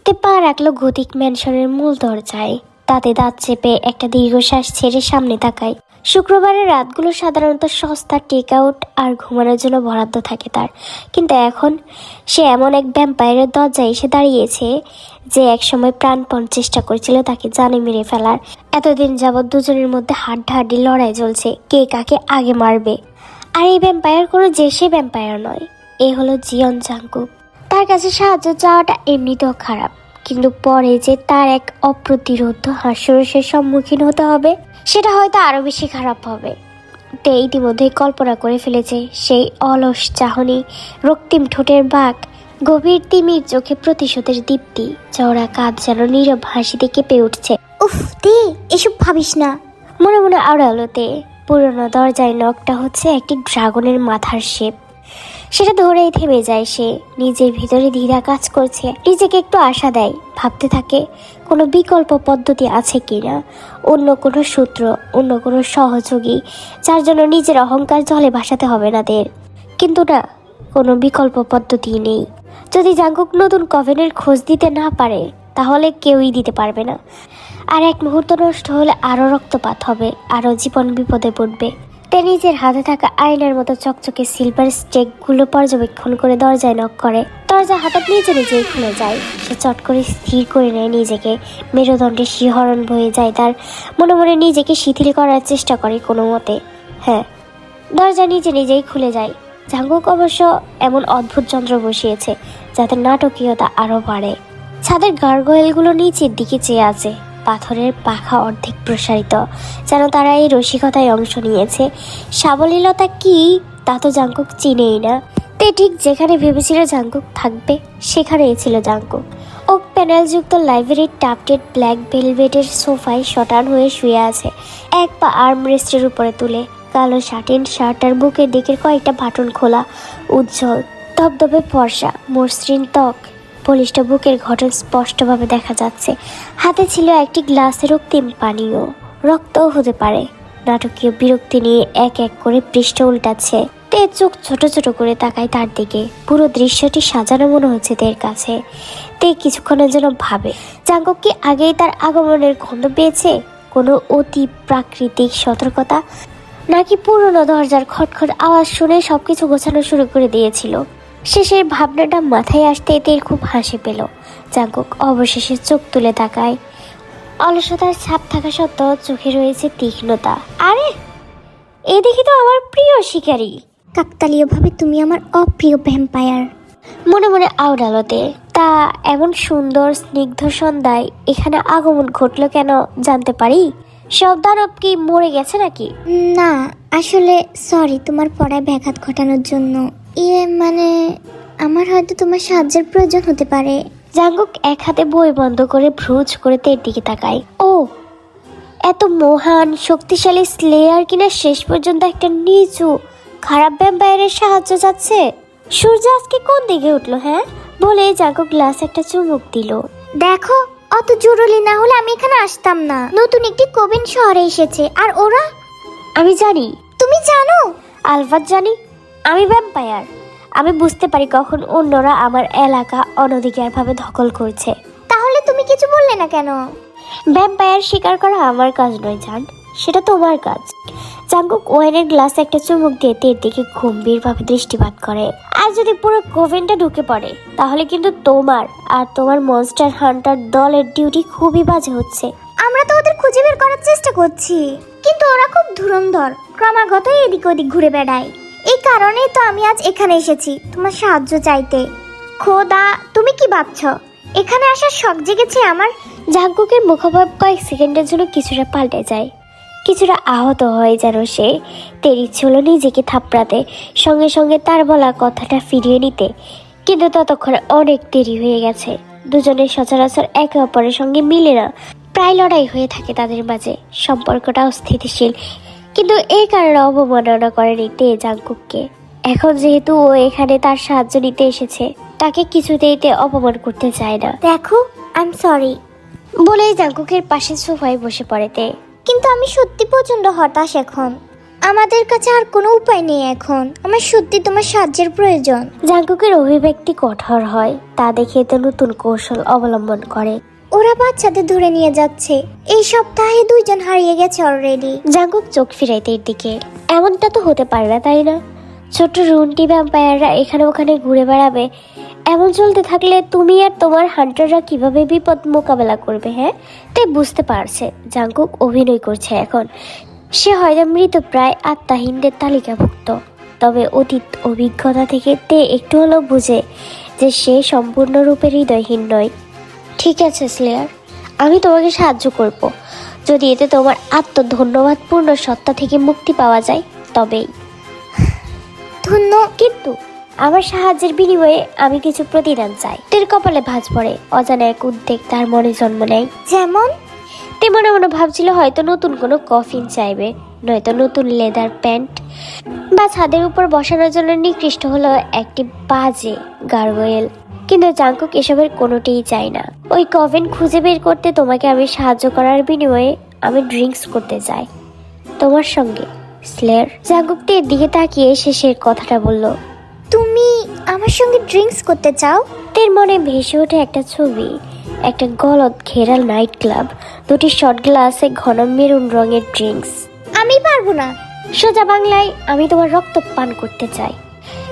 তে পা রাখলো গতিক ম্যানশনের মূল দরজায়। দাঁতে দাঁত চেপে একটা দীর্ঘশ্বাস ছেড়ে সামনে তাকায়। শুক্রবারের রাতগুলো সাধারণত সস্তা টেক আউট আর ঘুমানোর জন্য বরাদ্দ থাকে তার, কিন্তু এখন সে এমন এক ভ্যাম্পায়ারের দরজায় এসে দাঁড়িয়েছে যে একসময় প্রাণপণ চেষ্টা করেছিল তাকে জানে মেরে ফেলার। এতদিন যাবৎ দুজনের মধ্যে হাড্ডাহাড্ডি লড়াই চলছে, কে কাকে আগে মারবে। আর এই ভ্যাম্পায়ার কোনো যে সে ভ্যাম্পায়ার নয়, এ হলো জিয়ন জাংকুক। তার কাছে সাহায্য চাওয়াটা এমনিতেও খারাপ, কিন্তু পরে যে তার এক অপ্রতিরোধ হাস্যরসের সম্মুখীন হতে হবে সেটা হয়তো আরো বেশি খারাপ হবে। তে ইতিমধ্যেই কল্পনা করে ফেলেছে সেই অলস চাহনি, রক্তিম ঠোঁটের বাঁক, গভীর তিমির চোখে প্রতিশোধের দীপ্তি, চওড়া কাঁধ যেন নীরব হাসিতে কেঁপে উঠছে। উফ দে, এসব ভাবিস না, মনে মনে আওড়ালোতে। পুরনো দরজায় নখটা হচ্ছে একটি ড্রাগনের মাথার শেপ। সেটা ধরেই থেমে যায় সে। নিজের ভিতরে দ্বিধা কাজ করছে, নিজেকে একটু আশা দেয়, ভাবতে থাকে কোনো বিকল্প পদ্ধতি আছে কিনা, অন্য কোনো সূত্র, অন্য কোনো সহযোগী যার জন্য নিজের অহংকার জলে ভাসাতে হবে না দের। কিন্তু না, কোনো বিকল্প পদ্ধতি নেই। যদি জাংকুক নতুন কভেনের খোঁজ দিতে না পারে তাহলে কেউই দিতে পারবে না। আর এক মুহূর্ত নষ্ট হলে আরও রক্তপাত হবে, আরও জীবন বিপদে পড়বে। তে নিজের হাতে থাকা আয়নার মতো চকচকে সিলভার স্টেকগুলো পর্যবেক্ষণ করে দরজায় নক করে। দরজা হঠাৎ নিজেই খুলে যায়। সে চট করে স্থির করে নেয় নিজেকে। মেরুদণ্ডে শিহরণ বয়ে যায় তার। মনে মনে নিজেকে শিথিল করার চেষ্টা করে কোনো মতে। হ্যাঁ, দরজা নিজেই খুলে যায়। জাংকুক অবশ্য এমন অদ্ভুত যন্ত্র বসিয়েছে যাতে নাটকীয়তা আরও বাড়ে। ছাদের গার্গোয়েলগুলো নিচের দিকে চেয়ে আছে, পাথরের পাখা অর্ধেক প্রসারিত, যেন তারা এই রসিকতায় অংশ নিয়েছে। সাবলীলতা কি তা তো জাংকুক চিনেই না। তে ঠিক যেখানে ভেবেছিল জাংকুক থাকবে সেখানেই ছিল জাংকুক। ওক প্যানেলযুক্ত লাইব্রেরির টাপটেড ব্ল্যাক ভেলভেটের সোফায় শটান হয়ে শুয়ে আছে, এক পা আর্মরেস্টের উপরে তুলে। কালো শাটিন শার্ট আর বুকের দিকের কয়েকটা বাটন খোলা, উজ্জ্বল ধবধবে ফর্সা, মসৃণ ত্বক, বলিষ্ঠ বুকের গঠন স্পষ্টভাবে দেখা যাচ্ছে। হাতে ছিল একটি গ্লাসের রক্তিম পানীয়, রক্তও হতে পারে। নাটকীয় বিরক্তি নিয়ে এক এক করে পৃষ্ঠ উল্টাচ্ছে। তে চোখ ছোট ছোট করে তাকায় তার দিকে। পুরো দৃশ্যটি সাজানো মনে হচ্ছে তের কাছে। তে কিছুক্ষণের জন্য ভাবে, জাংকুক কি আগেই তার আগমনের গন্ধ পেয়েছে? কোনো অতি প্রাকৃতিক সতর্কতা, নাকি পুরনো দরজার খটখট আওয়াজ শুনে সবকিছু গোছানো শুরু করে দিয়েছিল? শেষের ভাবনাটা মাথায় আসতে এদের খুব হাসি পেল। জাংকুক অবশেষে চোখ তুলে তাকায়। অলসতার ছাপ থাকা সত্ত্বেও চোখে রয়েছে তীক্ষ্ণতা। আরে, এই দেখি তো আমার প্রিয় শিকারী। কাকতালীয়ভাবে তুমি আমার অপ্রিয় ভ্যাম্পায়ার। মনে মনে আওড়ালোতে। তা এমন সুন্দর স্নিগ্ধ সন্ধ্যায় এখানে আগমন ঘটলো কেন জানতে পারি? সব দানব কি মরে গেছে নাকি? না, আসলে সরি তোমার পড়ায় ব্যাঘাত ঘটানোর জন্য। মানে আমার হয়তো তোমার সাহায্যের প্রয়োজন হতে পারে। জাংকুক এক হাতে বই বন্ধ করে ভ্রুজ করে তের দিকে তাকায়। ও, এত মহান শক্তিশালী স্লেয়ার কিনা শেষ পর্যন্ত একটা নিচু খারাপ ভ্যাম্পায়ারের সাহায্য যাচ্ছে? সূর্য আজকে কোন দিকে উঠলো? হ্যাঁ, বলে জাংকুক গ্লাস একটা চুমুক দিল। দেখো, অত জরুরি না হলে আমি এখানে আসতাম না। নতুন একটি কোভেন শহরে এসেছে আর ওরা। আমি জানি। তুমি জানো? আলবাত জানি। আমি ভ্যাম্পায়ার। আমি বুঝতে পারি কখন অন্যরা আমার এলাকা অনধিকারভাবে দখল করছে। তাহলে তুমি কিছু বললে না কেন? ভ্যাম্পায়ার শিকার করা আমার কাজ নয় জান, সেটা তোমার কাজ। জাংকুক ওয়াইনের গ্লাসে একটা চুমুক দিয়ে তের দিকে গম্ভীরভাবে দৃষ্টিপাত করে। আর যদি পুরো কোভেনটা ঢুকে পড়ে তাহলে কিন্তু তোমার আর তোমার মনস্টার হান্টার দলের ডিউটি খুবই বাজে হচ্ছে। আমরা তো ওদের খুঁজে বের করার চেষ্টা করছি, কিন্তু ওরা খুব ধুরন্ধর, ক্রমাগত এদিক ওদিক ঘুরে বেড়ায়। এই কারণেই তো আমি আজ এখানে এসেছি তোমার সাহায্য চাইতে। খোদা, তুমি কি ভাবছো এখানে আসার শখ জেগেছে আমার? জাংকুকের মুখভাব কয়েক সেকেন্ডের জন্য কিছুটা পাল্টে যায়, কিছুটা আহত হয় যেন সে। তের ইচ্ছে হলো নিজেকে থাপড়াতে, সঙ্গে সঙ্গে তার বলা কথাটা ফিরিয়ে নিতে, কিন্তু ততক্ষণে অনেক দেরি হয়ে গেছে। দুজনের সচরাচর একে অপরের সঙ্গে মিলে না, প্রায় লড়াই হয়ে থাকে তাদের মাঝে। সম্পর্কটা অস্থিতিশীল, কিন্তু এই কারণে অবমাননা করেনি তে জাংকুককে। এখন যেহেতু ও এখানে তার সাহায্য নিতে এসেছে, তাকে কিছুতেই তে অপমান করতে চায় না। দেখো, আই এম সরি বলেই জাংকুকের পাশে সোফায় বসে পড়ে তে। কিন্তু আমি সত্যি প্রচন্ড হতাশ এখন। আমাদের কাছে আর কোনো উপায় নেই এখন। আমার সত্যি তোমার সাহায্যের প্রয়োজন। জাঙ্কুকের অভিব্যক্তি কঠোর হয়, তা দেখে তো নতুন কৌশল অবলম্বন করে। ওরা বাচ্চাদের ধরে নিয়ে যাচ্ছে। এই সপ্তাহে 2 জন হারিয়ে গেছে অলরেডি। জাঙ্কুক চোখ ফিরাইতে এর দিকে। এমনটা তো হতে পারে না, তাই না? ছোট্ট রুনটি ভ্যাম্পায়াররা এখানে ওখানে ঘুরে বেড়াবে। এমন চলতে থাকলে তুমি আর তোমার হান্টাররা কিভাবে বিপদ মোকাবেলা করবে? হ্যাঁ, তাই বুঝতে পারছে জাঙ্কুক অভিনয় করছে এখন। সে হয়তো মৃতপ্রায় আত্মাহীনদের তালিকাভুক্ত, তবে অতীত অভিজ্ঞতা থেকে তে একটু হলেও বুঝে যে সে সম্পূর্ণরূপে হৃদয়হীন নয়। ঠিক আছে স্লেয়ার, আমি তোমাকে সাহায্য করব, যদি এতে তোমার আত্মধন্যবাদপূর্ণ সত্তা থেকে মুক্তি পাওয়া যায় তবেই। কিন্তু আমার সাহায্যের বিনিময়ে আমি কিছু প্রতিদান চাই। তের কপালে ভাঁজ পড়ে, অজানা এক উদ্বেগ তার মনে জন্ম নেয়। যেমন? তে মনে মনে ভাবছিল হয়তো নতুন কোনো কফিন চাইবে, নয়তো নতুন লেদার প্যান্ট, বা ছাদের উপর বসানোর জন্য নিকৃষ্ট হলো একটি বাজে গার্গোয়েল। কিন্তু জাঙ্কুক এসবের কোনোটিই চাই না। ওই কফিন খুঁজে বের করতে তোমাকে আমি সাহায্য করার বিনিময়ে আমি ড্রিঙ্কস করতে চাই তোমার সঙ্গে, স্লেয়ার। জাঙ্কুক তের দিকে তাকিয়ে শেষের কথাটা বলল। তুমি আমার সঙ্গে ড্রিঙ্কস করতে চাও? তের মনে ভেসে ওঠে একটা ছবি, একটা গলদ ঘেরাল নাইট ক্লাব, 2টি শট গ্লাসে ঘন মেরুন রঙের ড্রিঙ্কস। আমি পারবো না। সোজা বাংলায়, আমি তোমার রক্ত পান করতে চাই।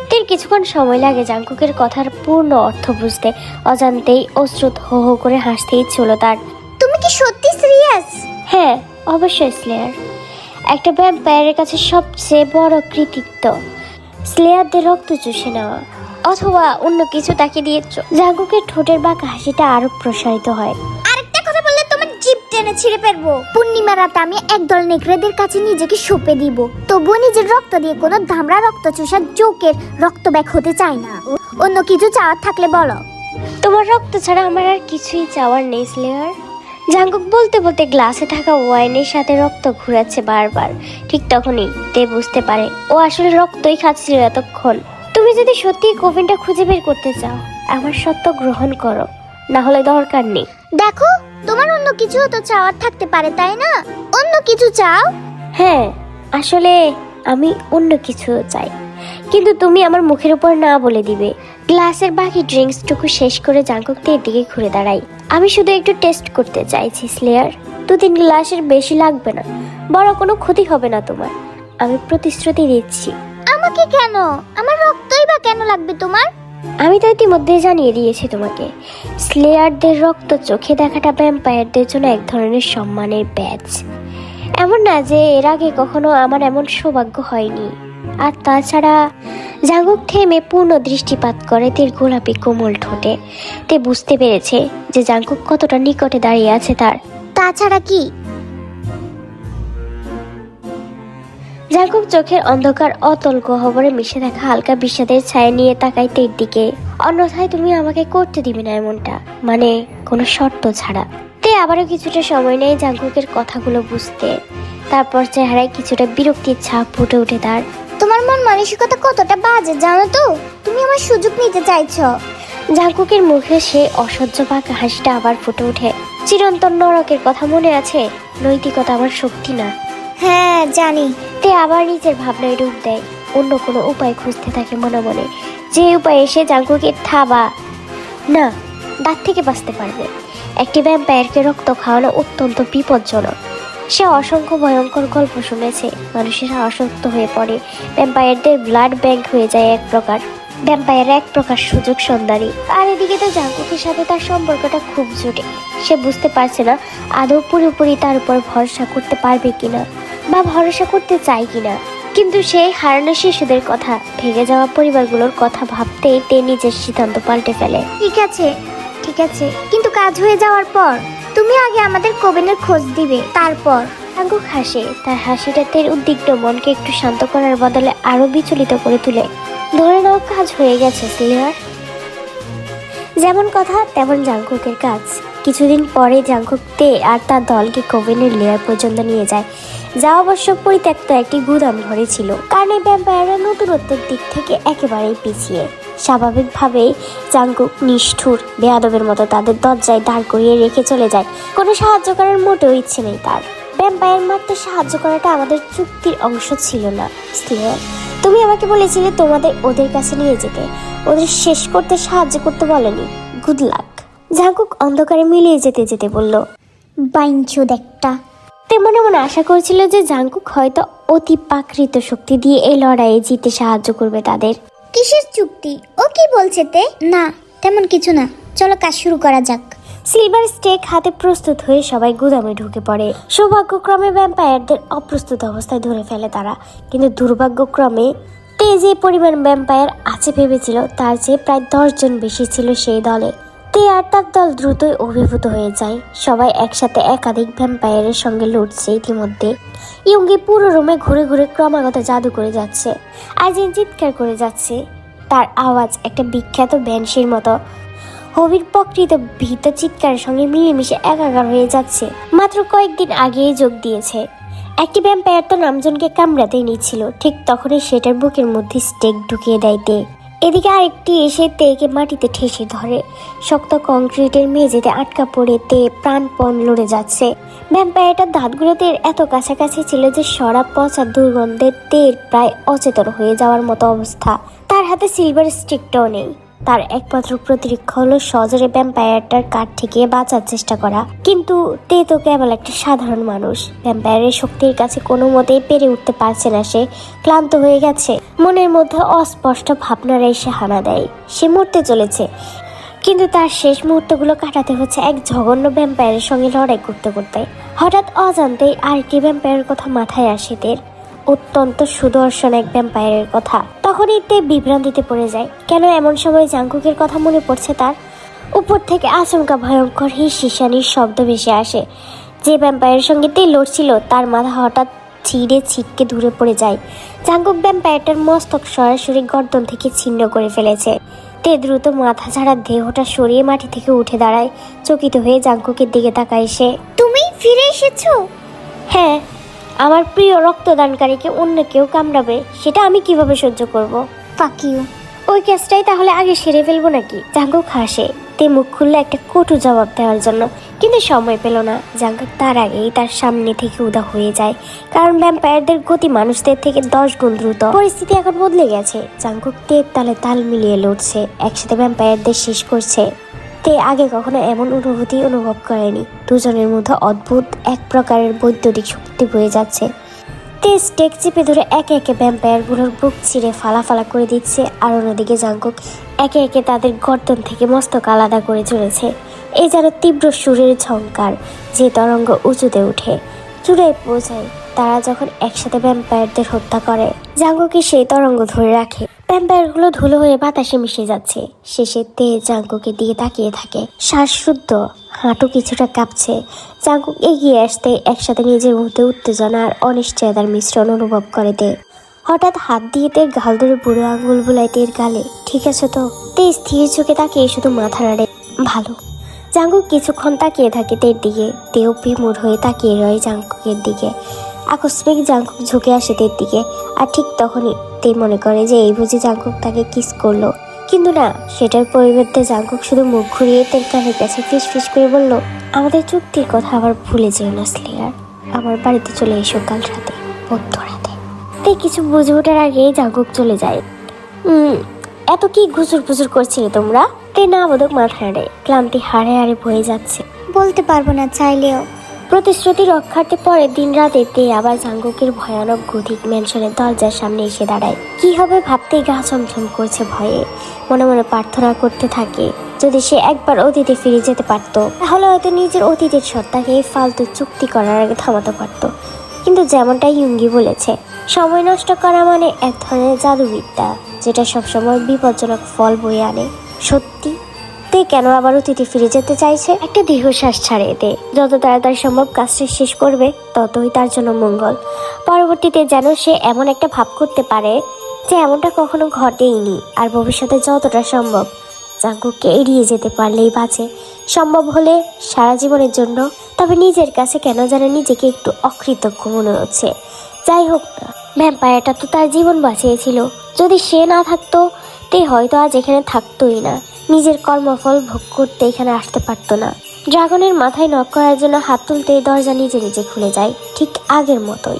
তের কিছুক্ষণ সময় লাগে জাঙ্কুকের কথার পূর্ণ অর্থ বুঝতে। অজান্তেই অশ্রুত হো হো করে হাসতে ইচ্ছে হলো তার। তুমি কি সত্যি সিরিয়াস? হ্যাঁ, অবশ্যই স্লেয়ার। একটা ভ্যাম্পায়ারের কাছে সবচেয়ে বড় কৃতিত্ব স্লেয়ারদের রক্ত চুষে নেওয়া, অথবা অন্য কিছু তাকে দিয়ে। জাঙ্কুকের ঠোঁটের বাঁকা হাসিটা আরো প্রসারিত হয়। আরেকটা কথা বললে তোমার জিভ টেনে ছিঁড়ে ফেলবো। পূর্ণিমা রাতে আমি একদল নেকড়েদের কাছে নিজেকে সঁপে দিব, তবুও নিজের রক্ত দিয়ে কোনো ধামড়া রক্ত চুষা জোকের রক্ত ব্যাক হতে চাই না। অন্য কিছু চাওয়ার থাকলে বলো। তোমার রক্ত ছাড়া আমার আর কিছুই চাওয়ার নেই স্লেয়ার। জাঙ্কুক বলতে বলতে গ্লাসে থাকা ওয়াইনের সাথে রক্ত ঘুরাচ্ছে বারবার। ঠিক তখনই তে বুঝতে পারে ও আসলে রক্তই খাচ্ছিল এতক্ষণ। তুমি যদি সত্যি কফিনটা খুঁজে বের করতে চাও, আমার সত্য গ্রহণ করো, না হলে দরকার নেই। দেখো, তোমার অন্য কিছু তো চাওয়ার থাকতে পারে, তাই না? অন্য কিছু চাও? হ্যাঁ, আসলে আমি অন্য কিছু চাই, কিন্তু তুমি আমার মুখের উপর না বলে দিবে। গ্লাসের বাকি ড্রিঙ্কসটুকু শেষ করে জাঙ্কুক তের দিকে ঘুরে দাঁড়াই। আমি শুধু একটু টেস্ট করতে চাইছি স্লেয়ার। 2-3 গ্লাসের বেশি লাগবে না, বড় কোনো ক্ষতি হবে না তোমার, আমি প্রতিশ্রুতি দিচ্ছি। আমাকে কেন? আমার রক্তই বা কেন লাগবে তোমার? আমি তো ইতিমধ্যে জানিয়ে দিয়েছি তোমাকে, স্লেয়ারদের রক্ত চোখে দেখাটা ভ্যাম্পায়ারদের জন্য এক ধরনের সম্মানের ব্যাজ। এমন না যে এর আগে কখনো আমার এমন সৌভাগ্য হয়নি। আর তাছাড়া জাঙ্কুক থেমে পূর্ণ দৃষ্টিপাত করে তের গোলাপি কোমল ঠোঁটে। তে বুঝতে পেরেছে যে জাঙ্কুক কতটা নিকটে দাঁড়িয়ে আছে তার। তাছাড়া কি? জাঙ্কুক চোখের অন্ধকার অতল গহ্বরে মিশে থাকা হালকা বিষাদের ছায়া নিয়ে তাকায় তের দিকে। অন্যথায় তুমি আমাকে করতে দিবে না এমনটা, মানে কোনো শর্ত ছাড়া। তে আবারও কিছুটা সময় নেয় জাঙ্কুকের কথাগুলো বুঝতে। তারপর চেহারায় কিছুটা বিরক্তির ছাপ ফুটে ওঠে তার। তোমার মন মানসিকতা কতটা বাজে জানো তো? তুমি আমার সুযোগ নিতে চাইছো। জাঙ্কুকের মুখে সে অসহ্য বাঁকা হাসিটা আবার ফুটে ওঠে। চিরন্তন নরকের কথা মনে আছে? নৈতিকতা আমার শক্তি না। হ্যাঁ জানি। তে আবার নিজের ভাবনায় ডুব দেয়, অন্য কোনো উপায় খুঁজতে থাকে মনে মনে, যে উপায়ে এসে জাঙ্কুকে থাবা না দাঁত থেকে বাঁচতে পারবে। একটি ভ্যাম্পায়ারকে রক্ত খাওয়ানো অত্যন্ত বিপজ্জনক। সে অসংখ্য ভয়ঙ্কর গল্প শুনেছে। মানুষেরা অসুস্থ হয়ে পড়ে, ভ্যাম্পায়ারদের ব্লাড ব্যাংক হয়ে যায় এক প্রকার। ভ্যাম্পায়ার এক প্রকার সুযোগ সন্ধানী। আর এদিকে তো জাঙ্কুকের সাথে তার সম্পর্কটা খুব জোটে। সে বুঝতে পারছে না আদৌ পুরোপুরি তার উপর ভরসা করতে পারবে কিনা, বা ভরসা করতে চায় কিনা। কিন্তু সে হারানো শিশুদের কথা, ভেঙে যাওয়া পরিবারগুলোর কথা ভাবতেই তে নিজের সিদ্ধান্ত পাল্টে ফেলে। ঠিক আছে, ঠিক আছে, কিন্তু কাজ হয়ে যাওয়ার পর তুমি আগে আমাদের কোবেনের খোঁজ দিবে, তারপর। জাঙ্কুক হাসে, তার হাসিটা তের উদ্বিগ্ন মনকে একটু শান্ত করার বদলে আরো বিচলিত করে তুলে। ধরে নাও কাজ হয়ে গেছে স্লেয়ার। যেমন কথা তেমন জাঙ্কুকের কাজ। কিছুদিন পরে জাঙ্কুক তে আর তার দলকে কোবেনের লেয়ার পর্যন্ত নিয়ে যায়, যা অবশ্য পরিত্যক্ত একটি গুদাম ঘরে ছিল, কারণ এই ভ্যাম্পায়াররা নতুনত্বের দিক থেকে একেবারেই পিছিয়ে। স্বাভাবিকভাবেই জাঙ্কুক নিষ্ঠুর বেয়াদবের মতো তাদের দরজায় দাঁড় করিয়ে রেখে চলে যায়। কোনো সাহায্য করার মোটেও ইচ্ছে নেই তার। ভ্যাম্পায়ার মারতে সাহায্য করাটা আমাদের চুক্তির অংশ ছিল না স্লেয়ার। তুমি আমাকে বলেছিলে ওদের কাছে নিয়ে যেতে, ওদের শেষ করতে সাহায্য করতে বলেনি। Good luck. জাঙ্কুক অন্ধকারে মিলিয়ে যেতে যেতে বলল, বাইঞ্চুদ একটা। তে মনে মনে আশা করছিল যে জাঙ্কুক হয়তো অতি প্রাকৃত শক্তি দিয়ে এই লড়াইয়ে জিতে সাহায্য করবে তাদের। কিসের চুক্তি? ও কি বলছে তে? না তেমন কিছু না, চলো কাজ শুরু করা যাক। সিলভার স্টেক হাতে প্রস্তুত হয়ে সবাই গুদামে ঢুকে পড়ে। সৌভাগ্যক্রমে ভ্যাম্পায়ারদের অপ্রস্তুত অবস্থায় ধরে ফেলে তারা, কিন্তু দুর্ভাগ্যক্রমে তে যে পরিমাণ ভ্যাম্পায়ার আছে ভেবেছিল তার চেয়ে প্রায় 10 জন বেশি ছিল সেই দলে। তে আর তার দল দ্রুতই অভিভূত হয়ে যায়। সবাই একসাথে একাধিক ভ্যাম্পায়ারের সঙ্গে লড়ছে। ইতিমধ্যে ইয়ঙ্গি পুরো রুমে ঘুরে ঘুরে ক্রমাগত জাদু করে যাচ্ছে, আর যে চিৎকার করে যাচ্ছে তার আওয়াজ একটা বিখ্যাত ব্যানসির মতো। হবির প্রকৃত ভীত চিৎকারের সঙ্গে মিলেমিশে একাকার হয়ে যাচ্ছে। মাত্র কয়েকদিন আগেই যোগ দিয়েছে। একটি ভ্যাম্পায়ার তো নামজনকে কামড়াতেই নিচ্ছিল, ঠিক তখনই সেটার বুকের মধ্যে স্টেক ঢুকিয়ে দেয় তে। এদিকে আরেকটি এসে তেকে মাটিতে ঠেসে ধরে। শক্ত কংক্রিটের মেঝেতে আটকা পড়ে তে প্রাণপণ লড়ে যাচ্ছে। ভ্যাম্পায়ারটার দাঁতগুলোতে এত কাছাকাছি ছিল যে সরা পচা দুর্গন্ধে তের প্রায় অচেতন হয়ে যাওয়ার মতো অবস্থা। তার হাতে সিলভার স্টিকটাও নেই। তার একমাত্র প্রতিরক্ষা হলো সজোরে ভ্যাম্পায়ারটার কাঠ থেকে বাঁচার চেষ্টা করা। কিন্তু তে তো কেবল একটা সাধারণ মানুষ। ভ্যাম্পায়ারের শক্তির কাছে কোনো মতেই পেরে উঠতে পারছে না। সে ক্লান্ত হয়ে গেছে। মনের মধ্যে অস্পষ্ট ভাবনারা এসে হানা দেয়। সে মরতে চলেছে, কিন্তু তার শেষ মুহূর্তগুলো কাটাতে হচ্ছে এক জঘন্য ভ্যাম্পায়ারের সঙ্গে লড়াই করতে করতে। হঠাৎ অজান্তেই আরেকটি ভ্যাম্পায়ারের কথা মাথায় আসে তের। অত্যন্ত সুদর্শন এক ভ্যাম্পায়ারের কথা। তখনই তে বিভ্রান্তিতে পড়ে যায়। কেন এমন সময় জাঙ্কুকের কথা মনে পড়ছে তার? উপর থেকে আচমকা ভয়ঙ্কর হিসানির শব্দ ভেসে আসে। যে ভ্যাম্পায়ারের সঙ্গে তে লড়ছিল তার মাথা হঠাৎ ছিঁড়ে ছিটকে দূরে পড়ে যায়। জাঙ্কুক ভ্যাম্পায়ারটার মস্তক সরাসরি গর্দন থেকে ছিন্ন করে ফেলেছে। তে দ্রুত মাথা ঝাড়া দেহটা সরিয়ে মাটি থেকে উঠে দাঁড়ায়। চকিত হয়ে জাঙ্কুকের দিকে তাকায় সে। তুমি ফিরে এসেছো? হ্যাঁ, আমার প্রিয় রক্তদানকারীকে অন্য কেউ কামড়াবে সেটা আমি কিভাবে সহ্য করব? Fuck you. ওই কেসটাই তাহলে আগে সেরে ফেলবো নাকি? জাঙ্কুক হাসে। তে মুখ খুললে একটা কটু জবাব দেওয়ার জন্য, কিন্তু সময় পেল না। জাঙ্কুক তার আগেই তার সামনে থেকে উদা হয়ে যায়, কারণ ভ্যাম্পায়ারদের গতি মানুষদের থেকে 10 গুণ দ্রুত। পরিস্থিতি এখন বদলে গেছে। জাঙ্কুক তের তালে তাল মিলিয়ে লড়ছে, একসাথে ভ্যাম্পায়ারদের শেষ করছে। তে আগে কখনো এমন অনুভূতি অনুভব করেনি। দুজনের মধ্যে অদ্ভুত এক প্রকারের বৈদ্যুতিক শক্তি বয়ে যাচ্ছে। তে স্টেক চেপে ধরে একে একে ভ্যাম্পায়ারগুলোর বুক ছিঁড়ে ফালা করে দিচ্ছে, আর অন্যদিকে জাঙ্কুক একে একে তাদের গর্দন থেকে মস্তক আলাদা করে চলেছে। এই যেন তীব্র সুরের ঝংকার, যে তরঙ্গ উঁচুতে উঠে চূড়ায় পৌঁছায় তারা যখন একসাথে ভ্যাম্পায়ারদের হত্যা করে। জাঙ্কুকে সেই তরঙ্গ ধরে রাখে। ভ্যাম্পায়ারগুলো ধুলো হয়ে বাতাসে মিশে যাচ্ছে। শেষে তে জাঙ্কুকের দিকে তাকিয়ে থাকে, শ্বাসরুদ্ধ, হাঁটু কিছুটা কাঁপছে। জাঙ্কুক এগিয়ে আসতে একসাথে নিজের মধ্যে উত্তেজনা আর অনিশ্চয়তার মিশ্রণ অনুভব করে তে। হঠাৎ হাত দিয়ে তের গাল ধরে বুড়ো আঙুল বুলায় তের গালে। ঠিক আছে তো? তে স্থির চোখে তাকিয়ে শুধু মাথা নাড়ে। ভালো। জাঙ্কুক কিছুক্ষণ তাকিয়ে থাকে তের দিকে। তেও বিমূঢ় হয়ে তাকিয়ে রয় জাঙ্কুকের দিকে। আকস্মিক জাঙ্কুক ঝুঁকে আসে তের দিকে, আর ঠিক তখনই তে মনে করে যে এই বুঝি জাঙ্কুক তাকে কিস করলো। কিন্তু না, সেটার পরিবর্তে জাঙ্কুক শুধু মুখ ঘুরিয়ে তের কানের কাছে ফিস ফিস করে বলল, আমাদের চুক্তির কথা আবার ভুলে যেও না স্লেয়ার। আমার বাড়িতে চলে এসো কাল রাতে, মধ্যরাতে। তে কিছু বুঝে ওঠার আগেই জাঙ্কুক চলে যায়। এত কি ঘুচুর ফুচুর করছিলে তোমরা? তে না বোধক মাথা নাড়ে। ক্লান্তি হাড়ে হাড়ে বয়ে যাচ্ছে। বলতে পারবো না চাইলেও। প্রতিশ্রুতি রক্ষার্থে পরের দিন রাতে তে আবার জাঙ্কুকের ভয়ানক গথিক ম্যানশনের দরজার সামনে এসে দাঁড়ায়। কি হবে ভাবতেই গা ছমছম করছে ভয়ে। মনে মনে প্রার্থনা করতে থাকে যদি সে একবার অতীতে ফিরে যেতে পারতো, তাহলে হয়তো নিজের অতীতের সত্তাকে এই ফালতু চুক্তি করার আগে থামাতে পারতো। কিন্তু যেমনটা ইয়ঙ্গি বলেছে, সময় নষ্ট করা মানে এক ধরনের জাদুবিদ্যা, যেটা সবসময় বিপজ্জনক ফল বয়ে আনে। সত্যি তে কেন আবার অতীতে ফিরে যেতে চাইছে? একটা দীর্ঘশ্বাস ছাড়ে তে। যত তাড়াতাড়ি সম্ভব কাজটা শেষ করবে ততই তার জন্য মঙ্গল। পরবর্তীতে যেন সে এমন একটা ভাব করতে পারে যে এমনটা কখনো ঘটেইনি। আর ভবিষ্যতে যতটা সম্ভব জাঙ্কুককে এড়িয়ে যেতে পারলেই বাঁচে। সম্ভব হলে সারা জীবনের জন্য। তবে নিজের কাছে কেন যেন নিজেকে একটু অকৃতজ্ঞ মনে হচ্ছে। যাই হোক না, ভ্যাম্পায়ারটা তো তার জীবন বাঁচিয়েছিল। যদি সে না থাকতো তে হয়তো আজ এখানে থাকতোই না, নিজের কর্মফল ভোগ করতে এখানে আসতে পারতো না। ড্রাগনের মাথায় নক করার জন্য হাত তুলতে দরজা নিজে নিজে খুলে যায়, ঠিক আগের মতোই।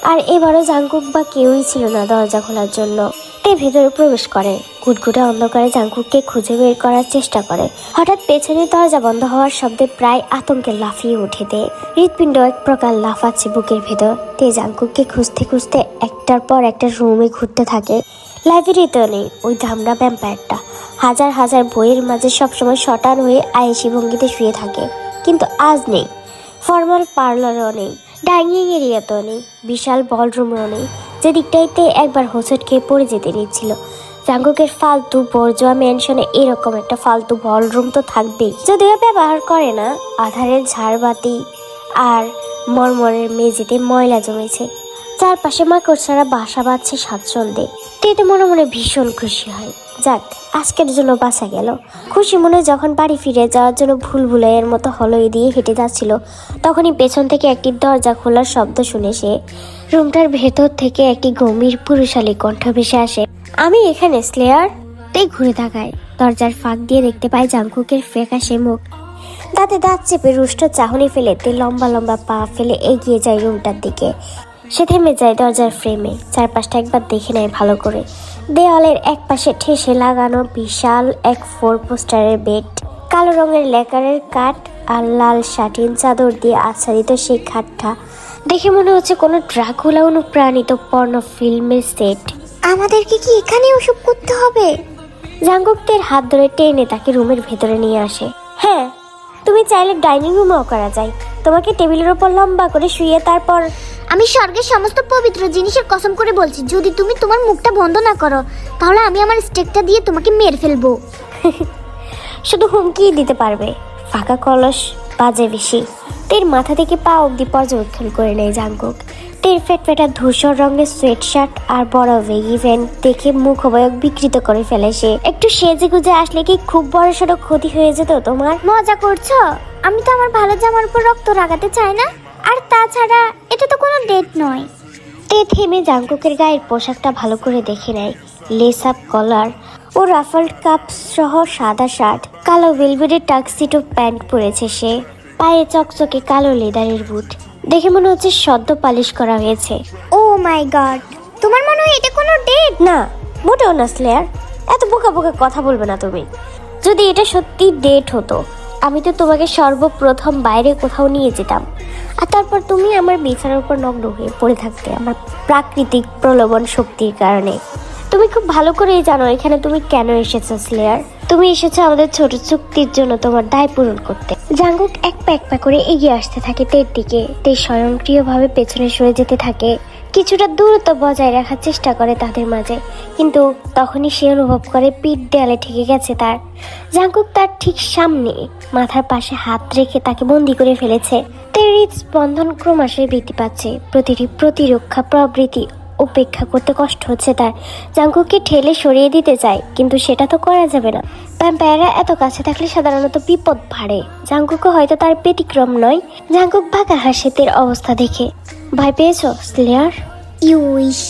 আর এবারও জাংকুক বা কেউই ছিল না দরজা খোলার জন্য। তে ভেতরে প্রবেশ করে, ঘুটঘুটে অন্ধকারে জাংকুককে খুঁজে বের করার চেষ্টা করে। হঠাৎ পেছনে দরজা বন্ধ হওয়ার শব্দে প্রায় আতঙ্কে লাফিয়ে ওঠে তে। হৃৎপিণ্ড এক প্রকার লাফাচ্ছে বুকের ভেতর। তে জাংকুককে খুঁজতে খুঁজতে একটার পর একটা রুমে ঘুরতে থাকে। লাইব্রেরিতেও নেই ওই ধামড়া ভ্যাম্পায়ারটা। হাজার হাজার বইয়ের মাঝে সবসময় শটান হয়ে আয়েসি ভঙ্গিতে শুয়ে থাকে, কিন্তু আজ নেই। ফর্মাল পার্লারও নেই, ডাইনিং এরিয়াতেও নেই, বিশাল বলরুমও নেই, যে দিকটাইতে একবার হোঁচট খেয়ে পড়ে যেতে নিচ্ছিল। জাংকুকের ফালতু বর্জোয়া ম্যানশনে এরকম একটা ফালতু বলরুম তো থাকবেই, যদিও ব্যবহার করে না। আধারের ঝাড়বাতি আর মরমরের মেঝেতে ময়লা জমেছে। চারপাশে মাকড়সারা বাসা বাঁধছে স্বাচ্ছন্দ্যে। তেতে মনে মনে ভীষণ খুশি হয়। যাক, আজকের জন্য বাঁচা গেল। খুশি মনে যখন বাড়ি ফিরে যাওয়ার জন্য ভুলভুলাইয়ের মতো হলই দিয়ে হেঁটে যাচ্ছিল, তখনই পেছন থেকে একটি দরজা খোলার শব্দ শুনে সে রুমটার ভেতর থেকে একটি গম্ভীর পুরুষালী কণ্ঠ ভেসে আসে, আমি এখানে স্লেয়ার। তাই ঘুরে তাকায়, দরজার ফাঁক দিয়ে দেখতে পায় জাংকুকের ফ্যাকাশে মুখ। দাঁতে দাঁত চেপে রুষ্ট চাহনি ফেলে তে লম্বা লম্বা পা ফেলে এগিয়ে যায় রুমটার দিকে। সে থেমে যায় দরজার ফ্রেমে, চারপাশটা একবার দেখে নেয় ভালো করে। দেওয়ালের এক পাশে ঠেসে লাগানো বিশাল এক 4 পোস্টারের বেড, কালো রঙের লেকারের কাঠ আর লাল শাটিন চাদর দিয়ে আচ্ছাদিত সেই খাটটা দেখে মনে হচ্ছে কোনো ড্রাকুলা অনুপ্রাণিত পর্ণ ফিল্মের সেট। আমাদেরকে কি এখানে ওসব করতে হবে? জাংকুকের হাত ধরে টেনে তাকে রুমের ভেতরে নিয়ে আসে। হ্যাঁ, তুমি চাইলে ডাইনিং রুমেও করা যায়। তোমাকে টেবিলের ওপর লম্বা করে শুয়ে তারপর আমি স্বর্গের সমস্ত পবিত্র জিনিসের কসম করে বলছি, যদি তুমি তোমার মুখটা বন্ধ না করো, তাহলে আমি আমার স্টেকটা দিয়ে তোমাকে মেরে ফেলবো। শুধু হুমকি দিতে পারবে, ফাঁকা কলস বাজে বেশি। তের মাথা থেকে পা অব্দি পর্যবেক্ষণ করে নেয় জাংকুক। তের ফেটফেটা ধূসর রঙের সোয়েট শার্ট আর বড় ভেগি প্যান্ট দেখে মুখ অবয়ব বিকৃত করে ফেলে সে। একটু সেজে গুজে আসলে কি খুব বড় সড়ো ক্ষতি হয়ে যেত তোমার? মজা করছো? আমি তো আমার ভালো জামার উপর রক্ত লাগাতে চাই না। আর তাছাড়া এটা তো কোনো ডেট নয়। তে থেমে জাংকুকের গায়ের পোশাকটা ভালো করে দেখে নেয়। লেস আপ কলার ও রাফলড কাপ সহ সাদা শার্ট, কালো ভেলভেটের টাক্সিডো প্যান্ট পরেছে সে। পায়ে চকচকে কালো লেদারের বুট, দেখে মনে হচ্ছে সদ্য পালিশ করা হয়েছে। ও মাই গড, তোমার মনে হয় এটা কোনো ডেট? না, মোটেও না স্লেয়ার। এত বোকা বোকা কথা বলবে না তুমি। যদি এটা সত্যি ডেট হতো, আমি তো তোমাকে সর্বপ্রথম বাইরে কোথাও নিয়ে যেতাম, আর তারপর তুমি আমার বিছানার উপর নগ্ন হয়ে পড়ে থাকতে আমার প্রাকৃতিক প্রলোভন শক্তির কারণে। তুমি খুব ভালো করেই জানো এখানে তুমি কেন এসেছো স্লেয়ার। তুমি এসেছো আমাদের ছোট চুক্তির জন্য তোমার দায় পূরণ করতে। জাংকুক এক পা করে এগিয়ে আসতে থাকে তের দিকে। তে স্বয়ংক্রিয়ভাবে পেছনে সরে যেতে থাকে, কিছুটা দূরত্ব বজায় রাখার চেষ্টা করে তাদের মাঝে, কিন্তু তখনই সে অনুভব করে পিঠ দেয়ালে ঠেকে গেছে তার। জাংকুক তার ঠিক সামনে মাথার পাশে হাত রেখে তাকে বন্দি করে ফেলেছে। তের হৃদস্পন্দন ক্রমাশই বৃদ্ধি পাচ্ছে, প্রতিটি প্রতিরক্ষা প্রবৃত্তি উপেক্ষা করতে কষ্ট হচ্ছে তার। জাংকুককে ঠেলে সরিয়ে দিতে চায়, কিন্তু সেটা তো করা যাবে না। ভ্যাম্পায়াররা এত কাছে থাকলে সাধারণত বিপদ বাড়ে। জাংকুকও হয়তো তার ব্যতিক্রম নয়। জাংকুক ভাগা হাসে তের অবস্থা দেখে। ভয় পেয়েছো স্লেয়ার? ইউইশ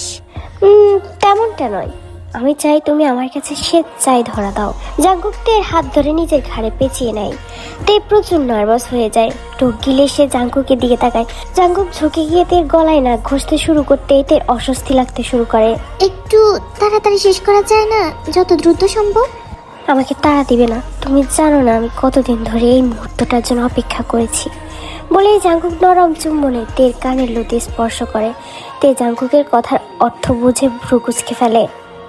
তেমনটা নয়, আমি চাই তুমি আমার কাছে স্বেচ্ছায় ধরা দাও। জাংকুক তের হাত ধরে নিজের ঘাড়ে পেঁচিয়ে নেয়। তে প্রচুর নার্ভাস হয়ে যায়। টোক গিলে সে জাংকুকের দিকে তাকায়। জাংকুক ঝুঁকে গিয়ে তের গলায় নাক ঘষতে শুরু করতে তের অস্বস্তি লাগতে শুরু করে। একটু তাড়াতাড়ি শেষ করা যায় না, যত দ্রুত সম্ভব? আমাকে তাড়া দিবে না, তুমি জানো না আমি কতদিন ধরে এই মুহূর্তটার জন্য অপেক্ষা করেছি। বলেই জাংকুক নরম চুম্বনে তের কানের লতি স্পর্শ করে। তে জাংকুকের কথার অর্থ বুঝে ভ্রু কুঁচকে ফেলে।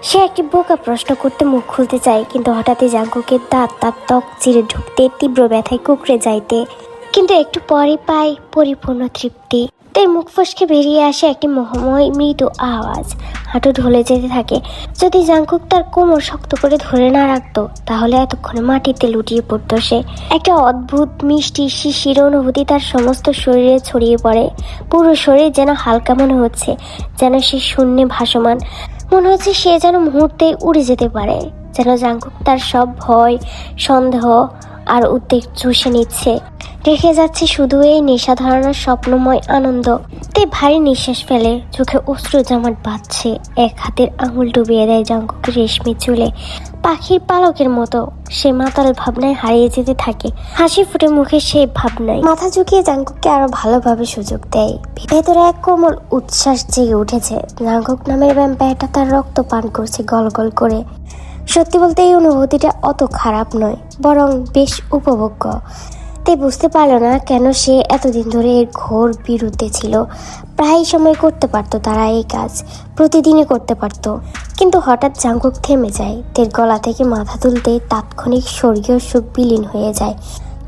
সে একটি বোকা প্রশ্ন করতে মুখ খুলতে চায়, কিন্তু হঠাৎই জাংকুকের দাঁত তার ত্বক চিরে ঢুকতে তীব্র ব্যথায় কুঁকড়ে যাইতে, কিন্তু একটু পরে পায় পরিপূর্ণ তৃপ্তি। তের মুখ ফসকে বেরিয়ে আসে একটি মোহময় মৃদু আওয়াজ। হাঁটু ঢলে যেতে থাকে। যদি জাংকুক তার কোমর শক্ত করে ধরে না রাখতো, তাহলে এতক্ষণে মাটিতে লুটিয়ে পড়তো সে। একটা অদ্ভুত মিষ্টি শিশির অনুভূতি তার সমস্ত শরীরে ছড়িয়ে পড়ে। পুরো শরীর যেন হালকা মনে হচ্ছে, যেন সে শূন্যে ভাসমান। মনে হচ্ছে সে যেন মুহূর্তে উড়ে যেতে পারে, যেন জাংকুক তার সব ভয়, সন্দেহ আর উদ্বেগ চুষে নিচ্ছে। রেখে যাচ্ছে শুধু এই নেশা ধারণার স্বপ্নময় আনন্দ। তে ভারী নিঃশ্বাস ফেলে, চোখে অশ্রু জমাট বাঁধছে। এক হাতের আঙুল ডুবিয়ে দেয় জাঙ্কুকের রেশমি চুলে। পাখির পালকের মতো সে মাতাল ভাবনায় হারিয়ে যেতে থাকে। হাসি ফুটে মুখে সেই ভাবনায় মাথা ঝুঁকিয়ে জাঙ্কুককে আরো ভালোভাবে সুযোগ দেয়। ভেতরে এক কোমল উচ্ছ্বাস জেগে উঠেছে। জাঙ্কুক নামের ভ্যাম্পায়ারটা তার রক্ত পান করছে গল গল করে। সত্যি বলতে এই অনুভূতিটা অত খারাপ নয়, বরং বেশ উপভোগ্য। তে বুঝতে পারল না কেন সে এতদিন ধরে এর ঘোর বিরুদ্ধে ছিল। প্রায় সময় করতে পারতো তারা এই কাজ, প্রতিদিনই করতে পারতো। কিন্তু হঠাৎ জাঙ্কুক থেমে যায়। তের গলা থেকে মাথা তুলতে তাৎক্ষণিক স্বর্গীয় সুখ বিলীন হয়ে যায়।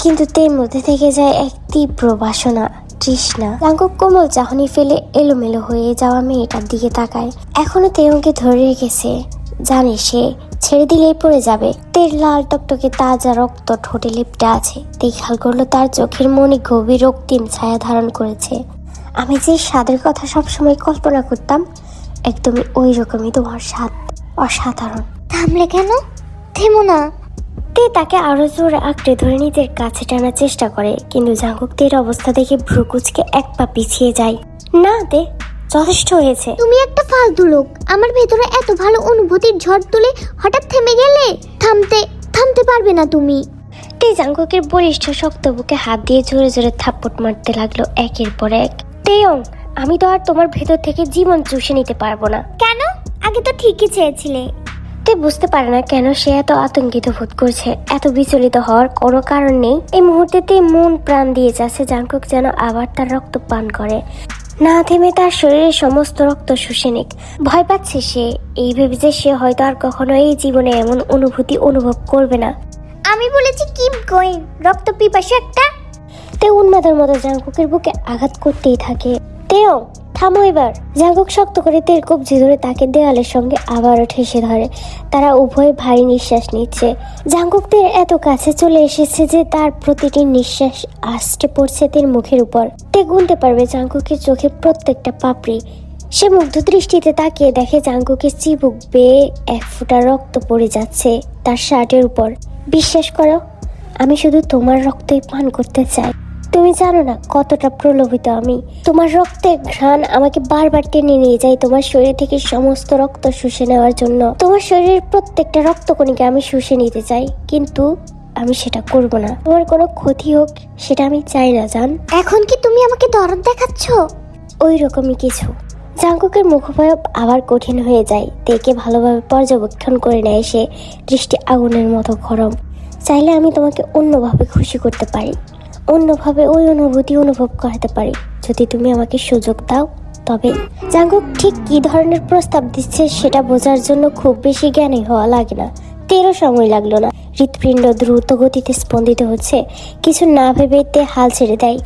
কিন্তু তের মধ্যে থেকে যায় এক তীব্র বাসনা, তৃষ্ণা। জাঙ্কুক কোমল চাহনি ফেলে এলোমেলো হয়ে যাওয়া মেয়েটার দিকে তাকায়। এখনো তেয়ংকে ধরে রেখেছে, জানে সে ছেড়ে দিলেই পড়ে যাবে। তের লাল টকটকে তাজা রক্ত ঠোঁটে লিপটে আছে। তে খেয়াল করলো তার চোখের মনি গভীর রক্তিম ছায়া ধারণ করেছে। আমি যে স্বাদের কথা সবসময় কল্পনা করতাম, একদমই ওই রকমই তোমার স্বাদ, অসাধারণ। থামলে কেন? থেমো না। তে তাকে আরো জোরে আঁকড়ে ধরে নিজের কাছে টানার চেষ্টা করে, কিন্তু জাঙ্কুক তের অবস্থা দেখে ভ্রু কুঁচকে এক পা পিছিয়ে যায়। না তে, যথেষ্ট হয়েছে। তুমি একটা ফালতু লোক। আমার ভেতরে এত ভালো অনুভূতির ঝড় তুলে হঠাৎ থেমে গেলে। থামতে পারবে না তুমি। তে জাঙ্কুকের বলিষ্ঠ শক্ত বুকে হাত দিয়ে জোরে জোরে থাপ্পড় মারতে লাগলো একের পর এক। তেয়ং, আমি তো আর তোমার ভেতর থেকে জীবন চুষে নিতে পারবো না। কেন? আগে তো ঠিকই চেয়েছিলে। তে বুঝতে পারে না কেন সে এত আতঙ্কিত বোধ করছে। এত বিচলিত হওয়ার কোনো কারণ নেই। এই মুহূর্তেতে মন প্রাণ দিয়ে যাচ্ছে জাঙ্কুক যেন আবার তার রক্ত পান করে, না থেমে তার শরীরের সমস্ত রক্ত শুষে নিক। ভয় পাচ্ছে সে, এই ভেবে যে সে হয়তো আর কখনো এই জীবনে এমন অনুভূতি অনুভব করবে না। আমি বলেছি কিপ গোয়িং, রক্ত পিপাসু একটা। তে উন্মাদের মতো জাঙ্কুকের বুকে আঘাত করতেই থাকে। তেও থামো এবার। জাঙ্কুক শক্ত করে তের কবজি ধরে তাকে দেওয়ালের সঙ্গে আবারও ঠেসে ধরে। তারা উভয়ে ভারী নিঃশ্বাস নিচ্ছে। জাঙ্কুক তের এত কাছে চলে এসেছে যে তার প্রতিটি নিঃশ্বাস আষ্টে পড়ছে তের মুখের উপর। তে গুনতে পারবে জাঙ্কুকের চোখে প্রত্যেকটা পাপড়ি। সে মুগ্ধ দৃষ্টিতে তাকিয়ে দেখে জাঙ্কুকের চিবুক বেয়ে এক ফোঁটা রক্ত পড়ে যাচ্ছে তার শার্টের উপর। বিশ্বাস করো, আমি শুধু তোমার রক্তই পান করতে চাই। তুমি জানো না কতটা প্রলোভিত আমি। তোমার রক্তের ঘ্রাণ আমাকে বারবার টেনে নিয়ে যায় তোমার শরীর থেকে সমস্ত রক্ত শুষে নেওয়ার জন্য। তোমার শরীরের প্রত্যেকটা রক্তকণিকে আমি শুষে নিতে চাই, কিন্তু আমি সেটা করব না। তোমার কোনো ক্ষতি হোক সেটা আমি চাই না, জান। এখন কি তুমি আমাকে দরদ দেখাচ্ছ? ওই রকমই কিছু। জাঙ্কুকের মুখোপায়ব আবার কঠিন হয়ে যায়। তেকে ভালোভাবে পর্যবেক্ষণ করে নেয় সে, দৃষ্টি আগুনের মতো গরম। চাইলে আমি তোমাকে অন্যভাবে খুশি করতে পারি, অন্যভাবে ওই অনুভূতি অনুভব করাতে পারি, যদি তুমি আমাকে সুযোগ দাও। তবে জাঙ্কুক ঠিক কি ধরনের প্রস্তাব দিচ্ছে সেটা বোঝার জন্য খুব বেশি জ্ঞানী হওয়া লাগে না। তেরও সময় লাগলো না। হৃৎপিণ্ড দ্রুত গতিতে স্পন্দিত হচ্ছে। কিছু না ভেবে তে হাল ছেড়ে দেয়।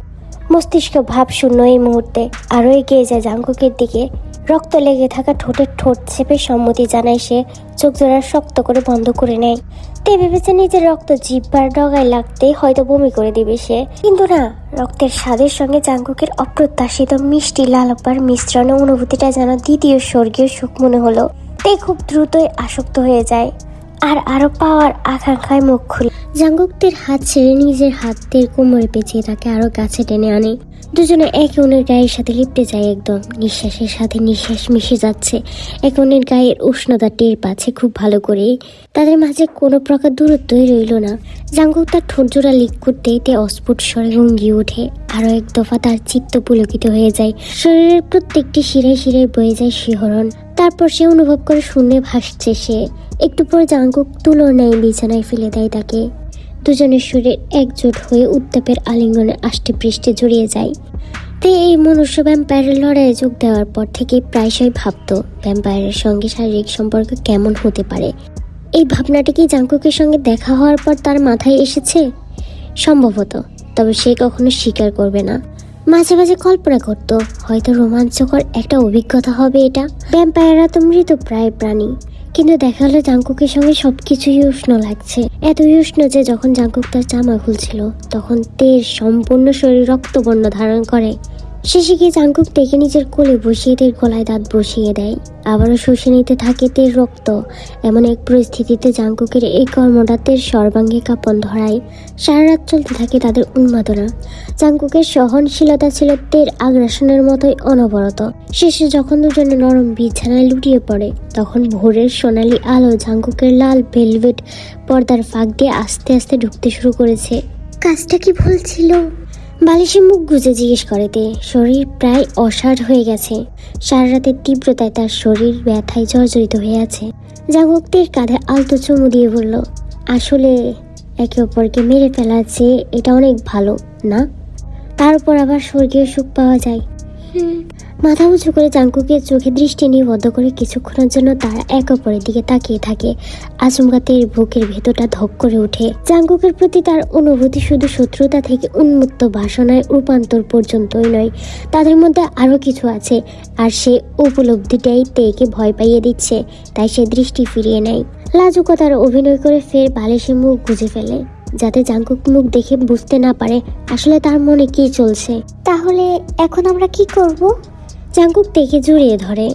মস্তিষ্ক ভাব শূন্য এই মুহূর্তে। আরও এগিয়ে যায় জাঙ্কুকের দিকে। রক্ত লেগে থাকা ঠোঁটের ঠোঁট চেপে সম্মতি জানায় সে। চোখ জোড়া শক্ত করে বন্ধ করে নেয়। তে ভেবেছে নিজের রক্ত জিহ্বার ডগায় লাগতে হয়তো বমি করে দিবে সে, কিন্তু না। রক্তের স্বাদের সঙ্গে জাঙ্কুকের অপ্রত্যাশিত মিষ্টি লালপার মিশ্রণে অনুভূতিটা যেন দ্বিতীয় স্বর্গীয় সুখ মনে হলো। তে খুব দ্রুতই আসক্ত হয়ে যায় আর আরো পাওয়ার আকাঙ্ক্ষায় মুখ খুলে। জাঙ্কুকের হাত ছেড়ে নিজের হাতের কোমরে পেঁচিয়ে তাকে আরো কাছে টেনে আনে। দুজনে একে অন্যের গায়ের সাথে লিপটে যায় একদম। নিঃশ্বাসের সাথে নিঃশ্বাস মিশে যাচ্ছে। একে অন্যের গায়ের উষ্ণতা টের পাচ্ছে খুব ভালো করে। তাদের মাঝে কোনো প্রকার দূরত্বই রইল না। জাঙ্কুক তার ঠোঁট জোড়া লিক করতে তে অস্ফুট স্বরে হুঙ্গিয়ে ওঠে। আরো এক দফা তার চিত্ত পুলকিত হয়ে যায়। শরীরের প্রত্যেকটি শিরায় শিরায় বয়ে যায় শিহরণ। তারপর সে অনুভব করে শূন্যে ভাসছে সে। একটু পর জাঙ্কুক তুলোর ন্যায় বিছানায় ফেলে দেয় তাকে। দুজনের শরীর একজোট হয়ে উত্তাপের আলিঙ্গনে আষ্টে পৃষ্ঠে জড়িয়ে যায়। তে এই মনুষ্য ভ্যাম্পায়ারের লড়াইয়ে যোগ দেওয়ার পর থেকে প্রায়শই ভাবতো ভ্যাম্পায়ারের সঙ্গে শারীরিক সম্পর্ক কেমন হতে পারে। এই ভাবনাটি কি জাঙ্কুকের সঙ্গে দেখা হওয়ার পর তার মাথায় এসেছে? সম্ভবত, তবে সে কখনো স্বীকার করবে না। মাঝে মাঝে কল্পনা করতো হয়তো রোমাঞ্চকর একটা অভিজ্ঞতা হবে এটা। ভ্যাম্পায়াররা তো মৃত প্রায় প্রাণী, কিন্তু দেখা হলো জাঙ্কুকের সঙ্গে সবকিছুই উষ্ণ লাগছে। এত উষ্ণ যে যখন জাঙ্কুক তার জামা খুলছিল তখন তের সম্পূর্ণ শরীর রক্তবর্ণ ধারণ করে। শেষে গিয়ে জাঙ্কুক তেকে নিজের কোলে বসিয়ে তের গলায় দাঁত বসিয়ে দেয়, আবারও শুষে নিতে থাকে তের রক্ত। এমন এক পরিস্থিতিতে জাঙ্কুকের এই কর্মটা তের সর্বাঙ্গে কাঁপন ধরায়। সারা রাত চলতে থাকে তাদের উন্মাদনা। জাঙ্কুকের সহনশীলতা ছিল তের আগ্রাসনের মতোই অনবরত। শেষে যখন দুজনে নরম বিছানায় লুটিয়ে পড়ে, তখন ভোরের সোনালি আলো জাঙ্কুকের লাল ভেলভেট পর্দার ফাঁক দিয়ে আস্তে আস্তে ঢুকতে শুরু করেছে। কাজটা কি ভুল ছিল? বালিশে মুখ গুজে জিজ্ঞেস করে তে। শরীর প্রায় অসাড় হয়ে গেছে। সারা রাতের তীব্রতায় তার শরীর ব্যথায় জর্জরিত হয়ে আছে। জাঙ্কুক তের কাঁধে আলতো চুমু দিয়ে বলল, আসলে একে অপরকে মেরে ফেলার চেয়ে এটা অনেক ভালো না? তার উপর আবার স্বর্গীয় সুখ পাওয়া যায়। মাথা উঁচু করে জাঙ্কুকের চোখে দৃষ্টি নিবদ্ধ করে কিছুক্ষণের জন্য তারা এক অপরের দিকে তাকিয়ে থাকে। আচমকা তের বুকের ভেতরটা ধক করে ওঠে। জাঙ্কুকের প্রতি তার অনুভূতি শুধু শত্রুতা থেকে উন্মুক্ত বাসনায় রূপান্তর পর্যন্তই নয়, তাদের মধ্যে আরো কিছু আছে, আর সে উপলব্ধিটাই তেকে ভয় পাইয়ে দিচ্ছে। তাই সে দৃষ্টি ফিরিয়ে নেয়, লাজুকতার অভিনয় করে ফের বালিশে মুখ গুজে ফেলে, যাতে জাঙ্কুক মুখ দেখে বুঝতে না পারে আসলে তার মনে কি চলছে। তাহলে এখন আমরা কি করব? জাঙ্কুক তেকে জড়িয়ে ধরে।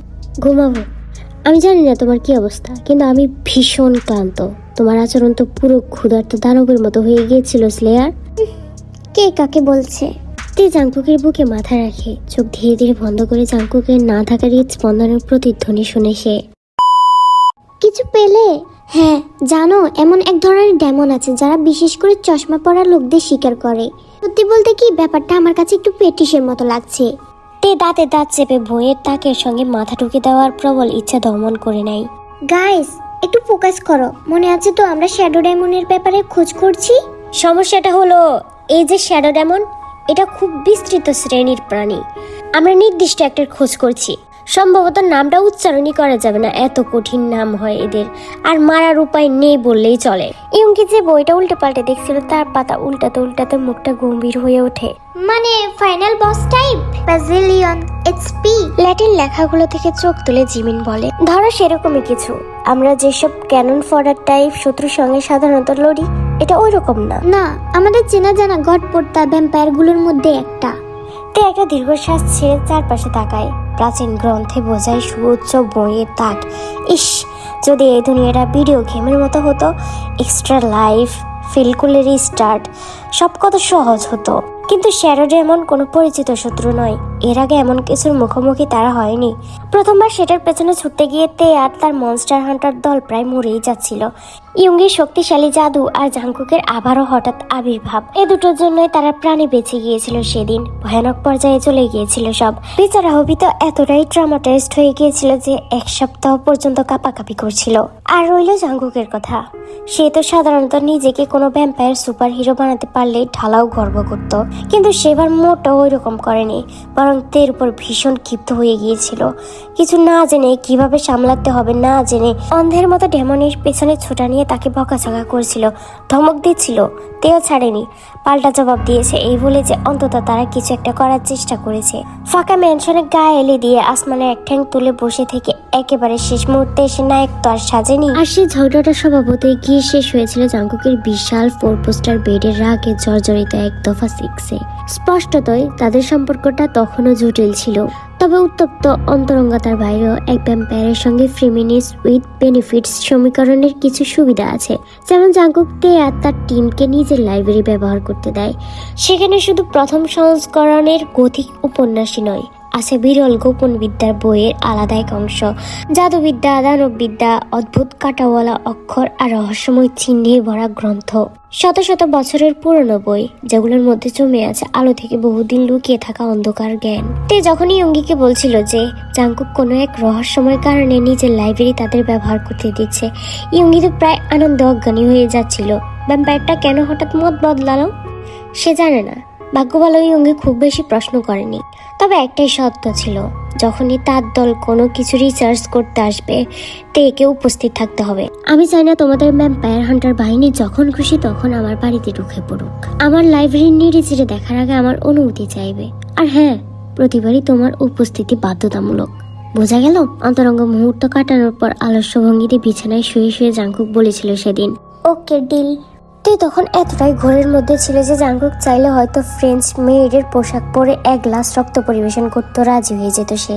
ঘুমাবো। আমি জানি না তোমার কি অবস্থা, কিন্তু আমি ভীষণ ক্লান্ত। তোমার আচরণ তো পুরো ক্ষুধার্ত দানবের মতো হয়ে গিয়েছিল স্লেয়ার। কে কাকে বলছে? তে জাঙ্কুকের বুকে মাথা রাখে, চোখ ধীরে ধীরে বন্ধ করে জাঙ্কুকের না থাকার স্পন্দনের প্রতিধ্বনি শুনে সে। কিছু পেলে? হ্যাঁ, জানো এমন এক ধরনের ডেমন আছে যারা বিশেষ করে চশমা পরা লোকদের শিকার করে। সত্যি বলতে কি, ব্যাপারটা আমার কাছে একটু পেটিসের মতো লাগছে। তে দাঁতে দাঁত চেপে বইয়ের তাকের সঙ্গে মাথা ঢুকে দেওয়ার প্রবল ইচ্ছা দমন করে নেয়। গাইস, একটু ফোকাস করো। মনে আছে তো আমরা শ্যাডো ডায়মন্ডের ব্যাপারে খোঁজ করছি? সমস্যাটা হলো এই যে শ্যাডো ডেমন, এটা খুব বিস্তৃত শ্রেণীর প্রাণী। আমরা নির্দিষ্ট একটার খোঁজ করছি। সম্ভবত নামটা উচ্চারণই করা যাবে না, এত কঠিন নাম হয় এদের, আর মারার উপায় নেই বললেই চলে। ইয়ঙ্কি যে বইটা উল্টে পাল্টে দেখছিল, তার পাতা উল্টাতে উল্টাতে মুখটা গম্ভীর হয়ে ওঠে। মানে ফাইনাল বস টাইপ? বাজিলিয়ন এইচপি? ল্যাটিন লেখাগুলো থেকে চোখ তুলে জিমিন বলে, ধরো সেরকমই কিছু। আমরা যেসব ক্যানন ফডার টাইপ শত্রুর সঙ্গে সাধারণত লড়ি, এটা ওই রকম না। না, আমাদের চেনা জানা গডপোর্তা ভ্যাম্পায়ার গুলোর মধ্যে একটা। তে একটা দীর্ঘশ্বাস ছেড়ে চারপাশে তাকায়। প্রাচীন গ্রন্থে বোঝায় সুউচ্চ বইয়ের তাক। ইস, যদি এই দুনিয়াটা ভিডিও গেমের মতো হতো, এক্সট্রা লাইফ, ফিলকুলেরি স্টার্ট, সব কত সহজ হতো। কিন্তু শ্যাডো ডেমন কোনো পরিচিত শত্রু নয়। এর আগে এমন কিছুর মুখোমুখি তারা হয়নি। প্রথমবার সেটার পেছনে ছুটতে গিয়ে তে আর তার মনস্টার হান্টার দল প্রায় মরেই যাচ্ছিল। ইয়ঙ্গির শক্তিশালী জাদু আর জাঙ্কুকের আবারও হঠাৎ আবির্ভাব, এ দুটোর জন্যই তারা প্রাণে বেঁচে গিয়েছিল সেদিন। ভয়ানক পর্যায়ে চলে গিয়েছিল সব। বেচারা হবি তো এতটাই ট্রমাটাইজড হয়ে গিয়েছিল যে এক সপ্তাহ পর্যন্ত কাঁপাকাঁপি করছিল। আর রইল জাঙ্কুকের কথা, সে তো সাধারণত নিজেকে কোনো ভ্যাম্পায়ার সুপার হিরো বানাতে পারলে ঢালাও গর্ব করত, কিন্তু সেবার মোটেও ওই রকম করেনি, বরং তের উপর ভীষণ ক্ষিপ্ত হয়ে গিয়েছিল। কিছু না জেনে, কিভাবে সামলাতে হবে না জেনে, অন্ধের মতো ডেমনের পেছনে ছোটা নিয়ে তাকে বকাঝকা করছিল, ধমক দিচ্ছিল। তেও ছাড়েনি, পাল্টা জবাব দিয়েছে এই বলে যে অন্তত তারা কিছু একটা করার চেষ্টা করেছে। ফাঁকা ম্যানশনে গায়ে এলে দিয়ে আসমানে এক ঠ্যাং তুলে বসে থেকে একেবারে শেষ মুহূর্তে এসে নায়ক তো আর সাজেনি। আর সেই ঝগড়াটা স্বভাবতই গিয়ে শেষ হয়েছিল জাঙ্কুকের বিশাল 4 পোস্টার বেডের রাগে জর্জরিত এক দফা 6-এ। স্পষ্টতই তাদের সম্পর্কটা তখনও জটিল ছিল, তবে উত্তপ্ত অন্তরঙ্গতার বাইরেও এক ভ্যাম্পায়ারের সঙ্গে ফেমিনিস্ট উইথ বেনিফিটস সমীকরণের কিছু সুবিধা আছে। যেমন জাঙ্কুক তে আর তার টিমকে নিজের লাইব্রেরি ব্যবহার করতে দেয়। সেখানে শুধু প্রথম সংস্করণের গথিক উপন্যাসই নয়, আছে বিরল গোপন বিদ্যার বইয়ের আলাদা এক অংশ। জাদুবিদ্যা, দানববিদ্যা, অদ্ভুত কাটাওয়ালা অক্ষর আর রহস্যময় চিহ্নে ভরা গ্রন্থ। শত শত বছরের পুরনো বই, যেগুলোর মধ্যে জমে আছে আলো থেকে বহুদিন লুকিয়ে থাকা অন্ধকার জ্ঞান। তে যখনই ইয়ঙ্গিকে বলছিল যে জাঙ্কুক কোনো এক রহস্যময় কারণে নিজের লাইব্রেরি তাদের ব্যবহার করতে দিচ্ছে, ইয়ঙ্গি তো প্রায় আনন্দে অজ্ঞানী হয়ে যাচ্ছিল। ভ্যাম্পায়ারটা কেন হঠাৎ মত বদলালো সে জানে না। ভাগ্য ভালো ইয়ঙ্গি খুব বেশি প্রশ্ন করেনি, তবে একটাই সত্য ছিল, যখনই তার দল কোনো কিছু রিসার্চ করতে আসবে তেকে উপস্থিত থাকতে হবে। আমি চাই না তোমাদের ভ্যাম্পায়ার হান্টার বাহিনী যখন খুশি তখন আমার বাড়িতে ঢুকে পড়ুক। আমার লাইব্রেরির নিরিচিরে দেখার আগে আমার অনুমতি চাইবে। আর হ্যাঁ, প্রতিবারই তোমার উপস্থিতি বাধ্যতামূলক। বোঝা গেল? অন্তরঙ্গ মুহূর্ত কাটানোর পর আলস্য ভঙ্গিতে বিছানায় শুয়ে শুয়ে জাঙ্কুক বলেছিল সেদিন। Okay deal. তুই তখন এতটাই ঘোরের মধ্যে ছিল যে জাঙ্কুক চাইলে হয়তো ফ্রেঞ্চ মেয়েদের পোশাক পরে এক গ্লাস রক্ত পরিবেশন করতে রাজি হয়ে যেত সে।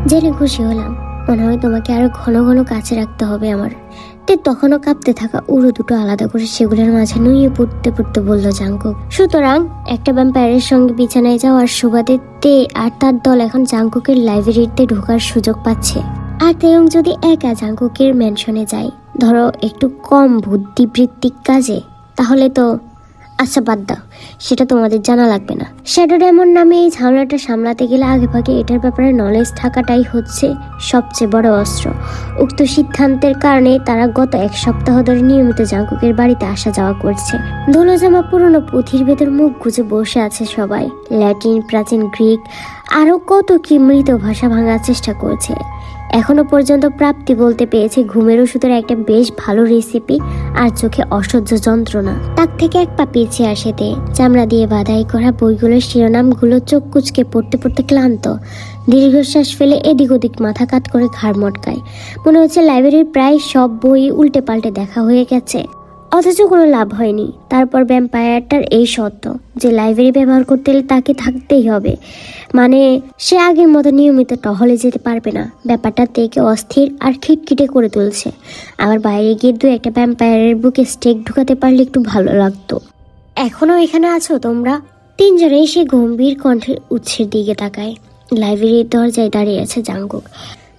জেনে খুশি হলাম, মনে হয় তোমাকে আরো ঘন ঘন কাছে রাখতে হবে আমার। তে তখনও কাঁপতে থাকা উড়ো দুটো আলাদা করে সেগুলোর মাঝে নুয়ে পড়তে পড়তে বলল জাঙ্কুক। সুতরাং একটা ভ্যাম্পায়ারের সঙ্গে বিছানায় যাওয়ার সুবাদে তে আর তার দল এখন জাঙ্কুকের লাইব্রেরিতে ঢোকার সুযোগ পাচ্ছে। আর তেয়ং যদি একা জাঙ্কুকের ম্যানশনে যায়, ধরো একটু কম বুদ্ধিবৃত্তিক কাজে, তাহলে তো আচ্ছা বাদ দাও, সেটা তোমাদের জানা লাগবে না। শ্যাডো ডায়মন্ড নামে এই ঝামেলাটা সামলাতে গেলে আগেভাগে এটার ব্যাপারে নলেজ থাকাটাই হচ্ছে সবচেয়ে বড় অস্ত্র। উক্ত সিদ্ধান্তের কারণে তারা গত এক সপ্তাহ ধরে নিয়মিত জাঙ্কুকের বাড়িতে আসা যাওয়া করছে। ধুলো জামা পুরনো পুঁথির ভেতর মুখ গুজে বসে আছে সবাই। ল্যাটিন, প্রাচীন গ্রিক, আরো কত কি মৃত ভাষা ভাঙার চেষ্টা করছে। এখনো পর্যন্ত প্রাপ্তি বলতে পেয়েছে ঘুমের ওষুধের একটা বেশ ভালো রেসিপি আর চোখে অসহ্য যন্ত্রণা। তার থেকে এক পা পিছিয়ে আসেতে চামড়া দিয়ে বাঁধাই করা বইগুলোর শিরোনামগুলো চোখ কুচকে পড়তে পড়তে ক্লান্ত। দীর্ঘশ্বাস ফেলে এদিক ওদিক মাথা কাত করে ঘাড় মটকায়। মনে হচ্ছে লাইব্রেরির প্রায় সব বই উল্টে পাল্টে দেখা হয়ে গেছে, অথচ কোনো লাভ হয়নি। তারপর ভ্যাম্পায়ারটার এই সত্য যে লাইব্রেরি ব্যবহার করতে হলে তাকে থাকতেই হবে, মানে সে আগের মতো নিয়মিত টহলে যেতে পারবে না। ব্যাপারটা থেকে অস্থির আর খিটখিটে করে তুলছে। আবার বাইরে গিয়ে দু একটা ভ্যাম্পায়ারের বুকে স্টেক ঢুকাতে পারলে একটু ভালো লাগতো। এখনো এখানে আছো তোমরা? তিনজনে সে গম্ভীর কণ্ঠের উৎসের দিকে তাকায়। লাইব্রেরির দরজায় দাঁড়িয়ে আছে জাঙ্কুক।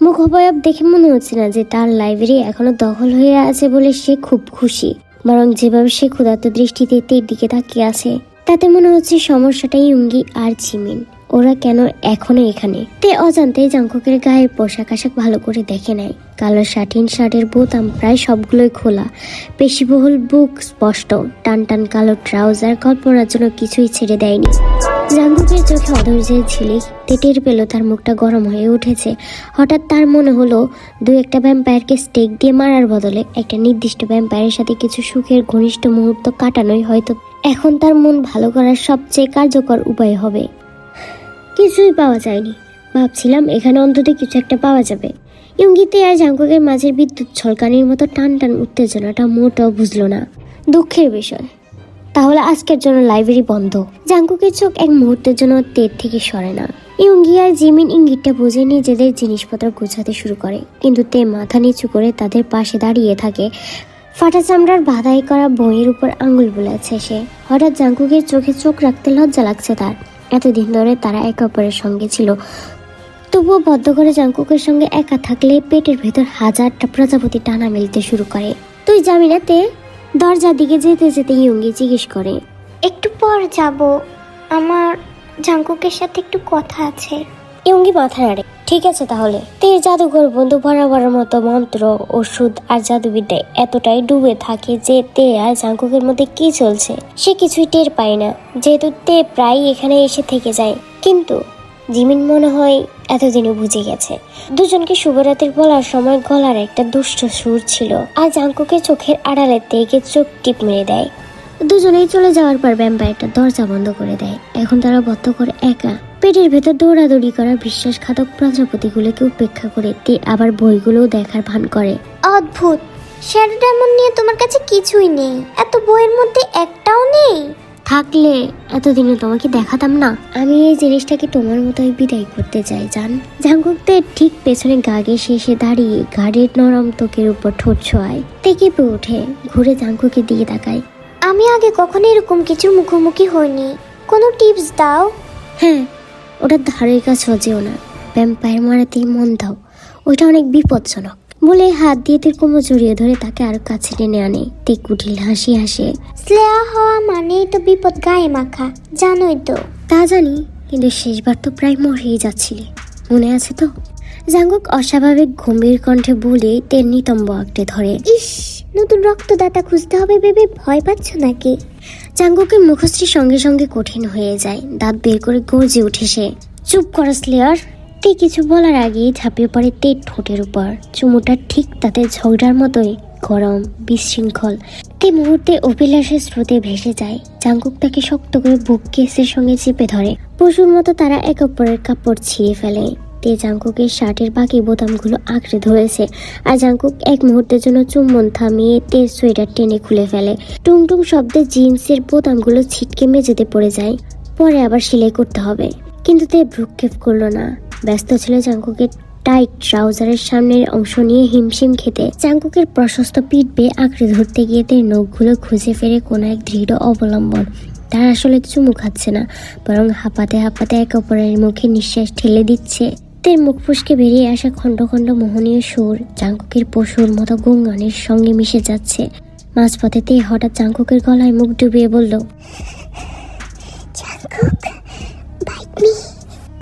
মুখ অবয়ব দেখে মনে হচ্ছে না যে তার লাইব্রেরি এখনো দখল হয়ে আছে বলে সে খুব খুশি, বরং যেভাবে সে ক্ষুধার্ত দৃষ্টিতে তের দিকে তাকিয়ে আছে তাতে মনে হচ্ছে সমস্যাটাই ইয়ুঙ্গি আর জিমিন। ওরা কেন এখনো এখানে? তে অজান্তেই জাঙ্কুকের গায়ের পোশাক আশাক ভালো করে দেখে নেয়। কালো শাটিন শার্টের বোতাম প্রায় সবগুলোই খোলা, পেশিবহুল বুক স্পষ্ট, টান টান কালো ট্রাউজার কল্পনার জন্য কিছুই ছেড়ে দেয়নি। জাঙ্কুকের চোখে অধৈর্যের ঝিলিক। তে টের পেল তার মুখটা গরম হয়ে উঠেছে। হঠাৎ তার মনে হলো দু একটা ভ্যাম্পায়ারকে স্টেক দিয়ে মারার বদলে একটা নির্দিষ্ট ভ্যাম্পায়ারের সাথে কিছু সুখের ঘনিষ্ঠ মুহূর্ত কাটানোই হয়তো এখন তার মন ভালো করার সবচেয়ে কার্যকর উপায় হবে। কিছুই পাওয়া যায়নি। ভাবছিলাম এখানে অন্তত কিছু একটা পাওয়া যাবে। ইয়ুঙ্গিতে আর জাঙ্কুকের মাঝের বিদ্যুৎ ছলকানির মতো টান টান উত্তেজনাটা মোটেও বুঝলো না। দুঃখের বিষয়, তাহলে আজকের জন্য লাইব্রেরি বন্ধ। জাঙ্কুকের চোখ এক মুহূর্তের জন্য তের থেকে সরে না। ইয়ুঙ্গি আর জিমিন ইঙ্গিতটা বুঝে নিজেদের জিনিসপত্র গোছাতে শুরু করে, কিন্তু তে মাথা নিচু করে তাদের পাশে দাঁড়িয়ে থাকে। ফাটা চামড়ার বাঁধাই করা বইয়ের উপর আঙুল বুলাচ্ছে সে। হঠাৎ জাঙ্কুকের চোখে চোখ রাখতে লজ্জা লাগছে তার। এতদিন ধরে তারা একে অপরের সঙ্গে ছিল, তবুও বদ্ধ করে জাঙ্কুকের সঙ্গে একা থাকলে পেটের ভেতর হাজারটা প্রজাপতি টানা মেলতে শুরু করে। তুই যাবি না তে? দরজার দিকে যেতে যেতে ইয়ুঙ্গি জিজ্ঞেস করে। একটু পর যাব, আমার জাঙ্কুকের সাথে একটু কথা আছে। ইয়ুঙ্গি মাথা নাড়ে। ঠিক আছে তাহলে। তে জাদুঘর বন্ধু বরাবরের মতো মন্ত্র, ওষুধ আর জাদুবিদ্যায় এতটাই ডুবে থাকে যে তে আর জাঙ্কুকের মধ্যে কি চলছে সে কিছুই টের পায় না, যেহেতু তে প্রায় এখানে এসে থেকে যায়। কিন্তু জিমিন মনে হয় এতদিনে বুঝে গেছে। দুজনকে শুভরাত্রি বলার সময় গলার একটা দুষ্ট সুর ছিল, আর জাঙ্কুকের চোখের আড়ালে তেকে চোখ টিপ মেরে দেয়। দুজনেই চলে যাওয়ার পর ভ্যাম্পায়ারটা দরজা বন্ধ করে দেয়। এখন তারা বদ্ধ করে একা। পেটের ভেতর দৌড়াদৌড়ি করা বিশ্বাসঘাতক প্রজাপতিগুলোকে উপেক্ষা করে তে আবার বইগুলোও দেখার ভান করে। অদ্ভুত, শ্যাডো ডায়মন্ড নিয়ে তোমার কাছে কিছুই নেই? এত বইয়ের মধ্যে একটাও নেই? থাকলে এতদিনে তোমাকে দেখাতাম না। আমি এই জিনিসটাকে তোমার মতোই বিদায় করতে চাই জান। জাঙ্কুকদের ঠিক পেছনে গা ঘেঁষে এসে দাঁড়িয়ে গাড়ির নরম ত্বকের উপর ঠোঁট ছোঁয়ায়। তে কেঁপে ওঠে, ঘুরে জাঙ্কুকের দিকে তাকায়। আমি আগে কখনো এরকম কিছুর মুখোমুখি হইনি, কোনো টিপস দাও। হ্যাঁ, ওটার ধারের কাছেও যেও না। ভ্যাম্পায়ার মারাতেই মন দাও, ওইটা অনেক বিপজ্জনক। বলে হাত দিয়ে তের কোমর জড়িয়ে ধরে তাকে আরো কাছে টেনে আনে। তে কুটিল হাসি হাসে। স্লেয়া হওয়া মানেই তো বিপদ গায়ে মাখা, জানোই তো। তা জানি, কিন্তু শেষবার তো প্রায় মরেই যাচ্ছিলে, মনে আছে তো? জাঙ্কুক অস্বাভাবিক গম্ভীর কণ্ঠে বলে তের নিতম্ব আঁকড়ে ধরে। ইস, নতুন রক্তদাতা খুঁজতে হবে ভেবে ভয় পাচ্ছ নাকি? জাঙ্কুকের মুখশ্রী সঙ্গে সঙ্গে কঠিন হয়ে যায়। দাঁত বের করে গর্জে উঠে সে। চুপ করো স্লেয়ার। তে কিছু বলার আগেই ঝাঁপিয়ে পড়ে তের ঠোঁটের উপর। চুমুটা ঠিক তাতে ঝগড়ার মতোই গরম, বিশৃঙ্খল। তে মুহূর্তে অভিলাষের স্রোতে ভেসে যায়। জাঙ্কুক তাকে শক্ত করে বুক কেসের সঙ্গে চেপে ধরে। পশুর মতো তারা এক অপরের কাপড় ছিঁড়ে ফেলে। তে জাংকুকের শার্টের বাকি বোতামগুলো আঁকড়ে ধরেছে, আর জাংকুক এক মুহূর্তের জন্য চুম্বন থামিয়ে তের সোয়েটার টেনে খুলে ফেলে। টুংটুং শব্দে জিন্সের বোতামগুলো ছিটকে মেঝেতে পড়ে যায়। পরে আবার সেলাই করতে হবে, কিন্তু তে ভ্রুক্ষেপ করলো না। ব্যস্ত ছিল জাংকুকের টাইট ট্রাউজারের সামনের অংশ নিয়ে হিমশিম খেতে। জাংকুকের প্রশস্ত পিঠ বেয়ে আঁকড়ে ধরতে গিয়ে তের নখগুলো খুঁজে ফেরে কোনো এক দৃঢ় অবলম্বন। তার আসলে চুমু খাচ্ছে না, বরং হাঁপাতে হাঁপাতে একে অপরের মুখে নিঃশ্বাস ঠেলে দিচ্ছে। তের মুখ ফুসকে বেরিয়ে আসা খণ্ড খণ্ড মোহনীয় সুর জাংকুকের পশুর মতো গুনগানের সঙ্গে মিশে যাচ্ছে। মাঝপথে তে হঠাৎ জাংকুকের গলায় মুখ ডুবিয়ে বলল,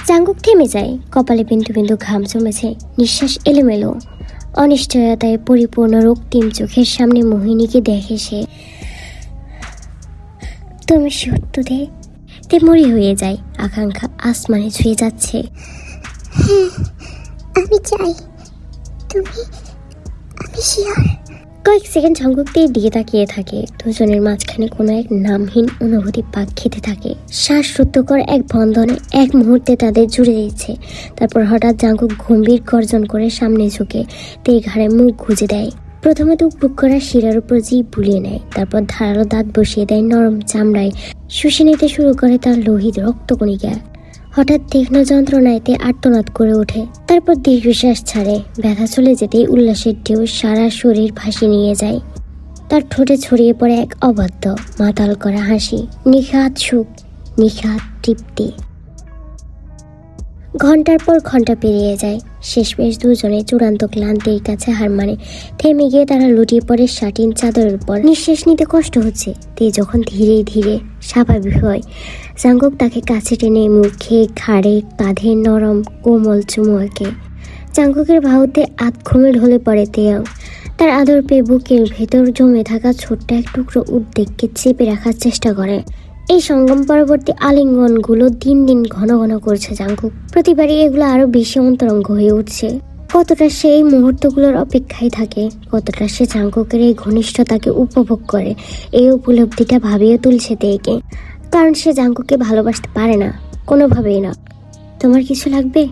জাংকুক থেমে যায়। কপালে বিন্দু বিন্দু ঘাম জমেছে, নিঃশ্বাস এলোমেলো। অনিশ্চয়তায় পরিপূর্ণ রক্তিম চোখের সামনে মোহিনীকে দেখে সে। তুমি সত্য দে। তে মরি হয়ে যায়, আকাঙ্ক্ষা আসমানে ছুঁয়ে যাচ্ছে। আমি চাই, আমি শিওর। কয়েক সেকেন্ড জাংকুক তের দিকে তাকিয়ে থাকে। দুজনের মাঝখানে কোনো এক নামহীন অনুভূতি পাক খেতে থাকে। শ্বাসরুদ্ধকর এক বন্ধনে এক মুহূর্তে তাদের জুড়ে দিচ্ছে। তারপর হঠাৎ জাংকুক গম্ভীর গর্জন করে সামনে ঝুঁকে তের ঘাড়ে মুখ গুজে দেয়। প্রথমে তো বুক করা শিরার উপর জিভ বুলিয়ে নেয়, তারপর ধারালো দাঁত বসিয়ে দেয় নরম চামড়ায়। শুষে নিতে শুরু করে তার লোহিত রক্তকণিকা। হঠাৎ তীক্ষ্ণ যন্ত্রণায় তে আর্তনাদ করে ওঠে, তারপর দীর্ঘশ্বাস ছাড়ে। ব্যথা চলে যেতেই উল্লাসের ঢেউ সারা শরীর ভাসিয়ে নিয়ে যায়। তার ঠোঁটে ছড়িয়ে পড়ে এক অবাধ্য মাতাল করা হাসি, নিখাত সুখ, নিখাত তৃপ্তি। ঘন্টার পর ঘন্টা পেরিয়ে যায়। শেষমেশ দুজনে চূড়ান্ত ক্লান্তির কাছে হার মানে। থেমে গিয়ে তারা লুটিয়ে পড়ে শাটিন চাদরের উপর। নিঃশ্বাস নিতে কষ্ট হচ্ছে। তে যখন ধীরে ধীরে স্বাভাবিক হয়, জাংকুক তাকে কাছে টেনে মুখে, ঘাড়ে, কাঁধে নরম কোমল চুমু আঁকে। জাংকুকের বাহুতে আধ ঘুমে ঢলে পড়ে তেয়াং। তার আদর পেয়ে বুকের ভেতর জমে থাকা ছোট্ট এক টুকরো উদ্বেগকে চেপে রাখার চেষ্টা করে। এই সঙ্গম পরবর্তী আলিঙ্গনগুলো দিন দিন ঘন ঘন করছে জাংকুক। প্রতিবারই এগুলো আরো বেশি অন্তরঙ্গ হয়ে উঠছে। কতটা সে এই মুহূর্তগুলোর অপেক্ষায় থাকে, কতটা সে জাংকুকের এই ঘনিষ্ঠতাকে উপভোগ করে, এই উপলব্ধিটা ভাবিয়ে তুলছে তেকে। কারণ সে জাংকুককে ভালোবাসতে পারে না, কোনোভাবেই না। তোমার কিছু লাগবে?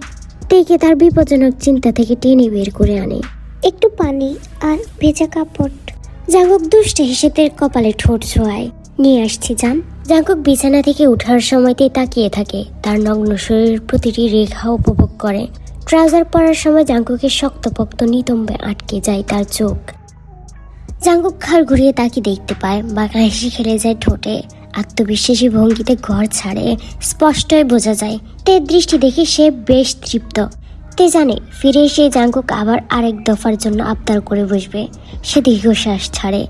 তেকে তার বিপজ্জনক চিন্তা থেকে টেনে বের করে আনে। একটু পানি আর ভেজা কাপড়। জাংকুক দুষ্টে হেসে তের কপালে ঠোঁট ছোঁয়ায়। নিয়ে আসছি জান। জাংকুক বিছানা থেকে ওঠার সময়তেই তাকিয়ে থাকে, তার নগ্ন শরীরের প্রতিটি রেখা উপভোগ করে। ট্রাউজার পরার সময় জাংকুকের শক্তপোক্ত নিতম্বে আটকে যায় তার চোখ। জাংকুক ঘাড় ঘুরিয়ে তাকে দেখতে পায়, বাঁকা হাসি খেলে যায় ঠোঁটে। আত্মবিশ্বাসী ভঙ্গিতে ঘর ছাড়ে, স্পষ্টই বোঝা যায়। তের দৃষ্টি দেখে সে বেশ তৃপ্ত। তে জানে ফিরে এসে জাংকুক আবার আরেক দফার জন্য আবদার করে বসবে। সে দীর্ঘশ্বাস ছাড়ে।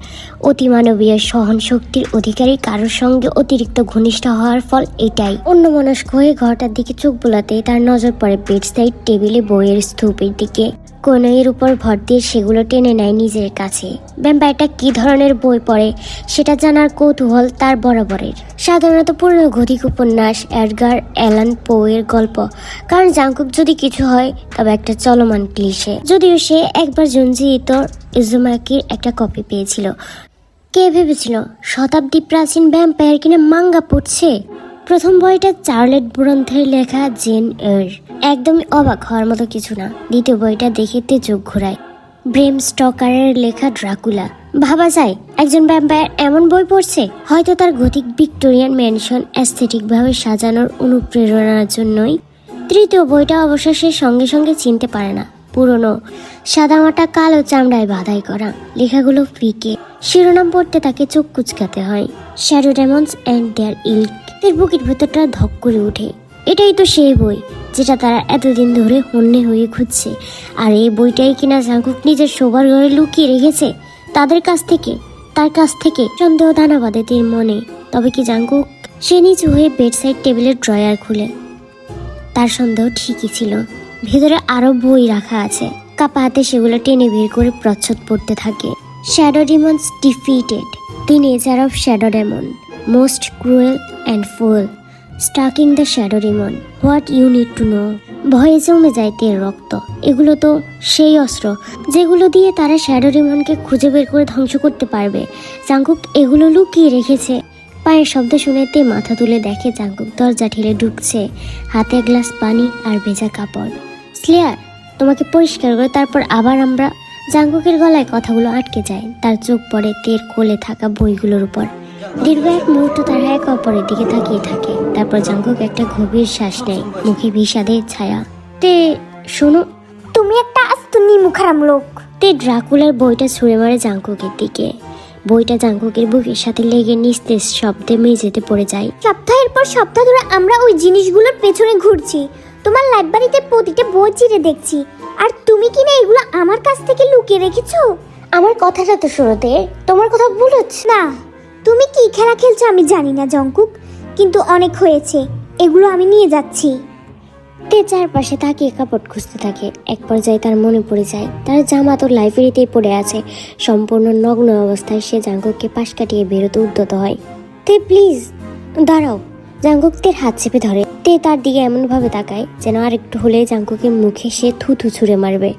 অতিমানবীয় সহন শক্তির অধিকারী কারোর সঙ্গে অতিরিক্ত ঘনিষ্ঠ হওয়ার ফল এটাই। অন্যমনস্ক হয়ে ঘরটার দিকে চোখ বোলাতেই তার নজর পড়ে বেড সাইড টেবিলে বইয়ের স্তূপের দিকে। কনইয়ের উপর ভর দিয়ে সেগুলো টেনে নেয় নিজের কাছে। ভ্যাম্পায়ারটা কি ধরনের বই পড়ে সেটা জানার কৌতূহল তার বরাবরের। সাধারণত পূর্ণগতিক উপন্যাস, এডগার অ্যালান পোয়ের গল্প। কারণ জাংকুক যদি কিছু হয় তবে একটা চলমান ক্লিশে। যদিও সে একবার জঞ্জিত ইজুমাকির একটা কপি পেয়েছিল। কে ভেবেছিল শতাব্দী প্রাচীন ভ্যাম্পায়ার কিনা মাঙ্গা পড়ছে। প্রথম বইটা চার্লেট ব্রন্থের লেখা জেন এর। একদমই অবাক হওয়ার মতো কিছু না। দ্বিতীয় বইটা দেখে তে চোখ ঘোরায়, ব্রেম স্টকারের লেখা ড্রাকুলা। ভাবা যায় একজন ভ্যাম্পায়ার এমন বই পড়ছে। হয়তো তার গথিক ভিক্টোরিয়ান ম্যানশন অ্যাস্থেটিক ভাবে সাজানোর অনুপ্রেরণার জন্যই। তৃতীয় বইটা অবশ্য সে সঙ্গে সঙ্গে চিনতে পারে না। পুরনো, সাদামাটা কালো চামড়ায় বাঁধাই করা, লেখাগুলো ফিকে। শিরোনাম পড়তে তাকে চোখ কুচকাতে হয়, শ্যাডো ডেমন্স অ্যান্ড দেয়ার ইল্ক। এর বুকের ভেতরটা ধক করে ওঠে। এটাই তো সেই বই যেটা তারা এতদিন ধরে হন্যে হয়ে খুঁজছে। আর এই বইটাই কিনা জাংকুক নিজের শোবার ঘরে লুকিয়ে রেখেছে তাদের কাছ থেকে, তার কাছ থেকে। সন্দেহ দানা বাঁধে তার মনে। তবে কি জাংকুক? সে নিচু হয়ে বেডসাইড টেবিলের ড্রয়ার খুলে। তার সন্দেহ ঠিকই ছিল, ভেতরে আরো বই রাখা আছে। কাপা হাতে সেগুলো টেনে বের করে প্রচ্ছদ পড়তে থাকে। Shadow demons defeated, the nature of shadow demon, most cruel and full, stalking the shadow demon, what you need to know. ভয়ে জমে যায় তের রক্ত। এগুলো তো সেই অস্ত্র যেগুলো দিয়ে তারা শ্যাডো ডিমনকে খুঁজে বের করে ধ্বংস করতে পারবে। জাংকুক এগুলো লুকিয়ে রেখেছে। পায়ের শব্দ শুনে তে মাথা তুলে দেখে জাংকুক দরজা ঠেলে ঢুকছে, হাতে গ্লাস পানি আর ভেজা কাপড়। স্লেয়ার, তোমাকে পরিষ্কার করে তারপর আবার আমরা। জাঙ্কুকের গলায় কথাগুলো আটকে যায়। তার চোখ পড়ে তের কোলে থাকা বইগুলোর উপর। দীর্ঘ এক মুহূর্ত তারা এক অপরের দিকে তাকিয়ে থাকে। তারপর জাঙ্কুক একটা গভীর শ্বাস নেয়, মুখে বিষাদের ছায়া। তে, শোনো। তুমি একটা আস্ত নিমুখারাম লোক। তে ড্রাকুলার বইটা ছুঁড়ে মারে জাঙ্কুকের দিকে। বইটা জাঙ্কুকের বুকের সাথে লেগে নিস্তেজ শব্দে মেঝেতে পড়ে যায়। সপ্তাহের পর সপ্তাহ ধরে আমরা ওই জিনিসগুলোর পেছনে ঘুরছি। তোমার লাইব্রেরিতে প্রতিটা বই চিরে দেখছি, আর তুমি কিনা এগুলো আমার কাছ থেকে লুকিয়ে রেখেছো। আমার কথাটা তো শোনোতে, তোমার কথা ভুল হচ্ছে না, তুমি কি খেলা খেলছো আমি জানি না জঙ্কুক, কিন্তু অনেক হয়েছে, এগুলো আমি নিয়ে যাচ্ছি। তে চারপাশে তাকিয়ে কাপড় খুঁজতে থাকে। এক পর্যায়ে তার মনে পড়ে যায় তার জামা তো লাইব্রেরিতেই পড়ে আছে। সম্পূর্ণ নগ্ন অবস্থায় সে জাঙ্কুককে পাশ কাটিয়ে বেরোতে উদ্যত হয়। তে প্লিজ দাঁড়াও। জাঙ্কুক তের হাত চেপে ধরে। তে তার দিকে এমনভাবে তাকায় যেন আর একটু হলে জাঙ্কুকের মুখে সে থুথু ছুঁড়ে মারবে।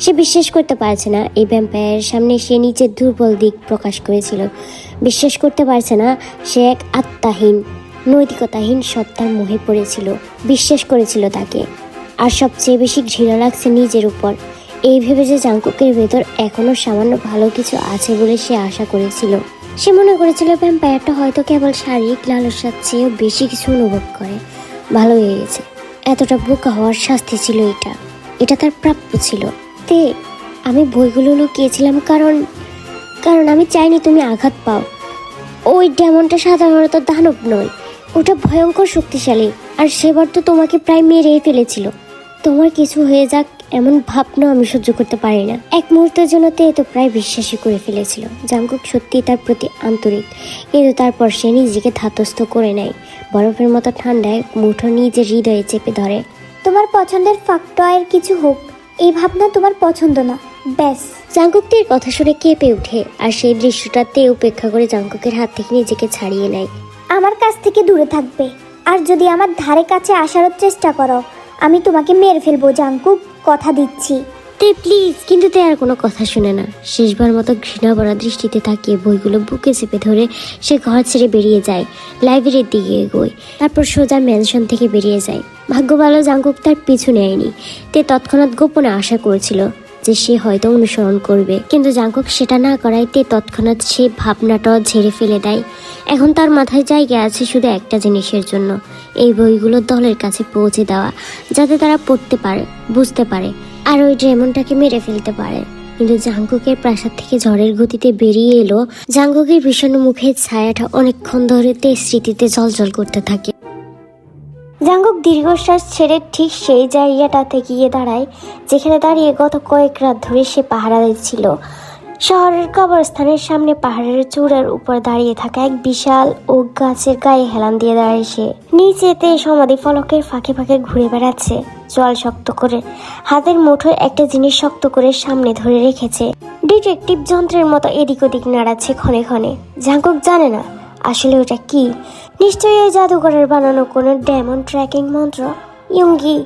সে বিশ্বাস করতে পারছে না এই ভ্যাম্পায়ারের সামনে সে নিজের দুর্বল দিক প্রকাশ করেছিল। বিশ্বাস করতে পারছে না সে এক আত্মাহীন, নৈতিকতাহীন সত্তার মোহে পড়েছিল, বিশ্বাস করেছিল তাকে। আর সবচেয়ে বেশি ঘৃণা লাগছে নিজের উপর, এই ভেবে যে জাঙ্কুকের ভেতর এখনো সামান্য ভালো কিছু আছে বলে সে আশা করেছিল। সে মনে করেছিল ভ্যাম্পায়ারটা হয়তো কেবল শারীরিক লালসার চেয়েও বেশি কিছু অনুভব করে। ভালো হয়ে গেছে, এতটা বোকা হওয়ার শাস্তি ছিল এটা, এটা তার প্রাপ্য ছিল। তে, আমি বইগুলো লুকিয়েছিলাম কারণ আমি চাইনি তুমি আঘাত পাও। ওই ডেমনটা সাধারণত দানব নয়, ওটা ভয়ঙ্কর শক্তিশালী, আর সেবার তো তোমাকে প্রায় মেরেই ফেলেছিল। তোমার কিছু হয়ে যাক এমন ভাবনা আমি সহ্য করতে পারি না। এক মুহূর্তের জন্য তে তো প্রায় বিশ্বাসই করে ফেলেছিল জাঙ্কুক সত্যি তার প্রতি আন্তরিক, কিন্তু তারপর সে নিজেকে ধাতস্থ করে নেয়। বরফের মতো ঠান্ডায় মুঠো নিজের হৃদয়ে চেপে ধরে। তোমার পছন্দের ফাঁকটয়ের কিছু হোক, এই ভাবনা তোমার পছন্দ না, ব্যাস। জাঙ্কুক তের কথা শুনে কেঁপে ওঠে, আর সেই দৃশ্যটা তে উপেক্ষা করে জাঙ্কুকের হাত থেকে নিজেকে ছাড়িয়ে নেয়। আমার কাছ থেকে দূরে থাকবে, আর যদি আমার ধারে কাছে আসারও চেষ্টা করো আমি তোমাকে মেরে ফেলবো জাঙ্কুক, কথা দিচ্ছি। তে প্লিজ। কিন্তু তে আর কোনো কথা শুনে না। শেষবার মতো ঘৃণা ভরা দৃষ্টিতে তাকিয়ে বইগুলো বুকে চেপে ধরে সে ঘর ছেড়ে বেরিয়ে যায়, লাইব্রেরির দিকে এগোয়। তারপর সোজা ম্যানশন থেকে বেরিয়ে যায়। ভাগ্য ভালো জাঙ্কুক তার পিছু নেয়নি। তে তৎক্ষণাৎ গোপনে আশা করেছিল যে সে হয়তো অনুসরণ করবে, কিন্তু জাঙ্কুক সেটা না করায় তে তৎক্ষণাৎ সে ভাবনাটা ঝেড়ে ফেলে দেয়। এখন তার মাথায় জায়গা আছে শুধু একটা জিনিসের জন্য, এই বইগুলো দলের কাছে পৌঁছে দেওয়া, যাতে তারা পড়তে পারে, বুঝতে পারে, আর ওই ড্রেমনটাকে মেরে ফেলতে পারে। কিন্তু জাঙ্কুকের প্রাসাদ থেকে ঝড়ের গতিতে বেরিয়ে এলো। জাঙ্কুকের বিষণ্ণ মুখের ছায়াটা অনেকক্ষণ ধরে তে স্মৃতিতে জ্বলজ্বল করতে থাকে। জাঙ্কুক দীর্ঘশ্বাস ছেড়ে ঠিক সেই জায়গাটাতে গিয়ে দাঁড়ায় যেখানে দাঁড়িয়ে গত কয়েক রাত ধরে সে পাহারা দিচ্ছিল। শহরের কবরস্থানের সামনে পাহাড়ের চূড়ার উপর দাঁড়িয়ে থাকা এক বিশাল ওক গাছের গায়ে হেলান দিয়ে দাঁড়ায় সে। নিচেতে সমাধি ফলকের ফাঁকে ফাঁকে ঘুরে বেড়াচ্ছে, জল শক্ত করে হাতের মুঠোয় একটা জিনিস শক্ত করে সামনে ধরে রেখেছে। ডিটেকটিভ যন্ত্রের মতো এদিক ওদিক নাড়াচ্ছে ক্ষণে ক্ষণে। জাঙ্কুক জানে না আসলে ওটা কি। নিশ্চয়ই ওই জাদুঘরের বানানো কোনো ডেমন ট্র্যাকিং মন্ত্র, ইয়ুঙ্গি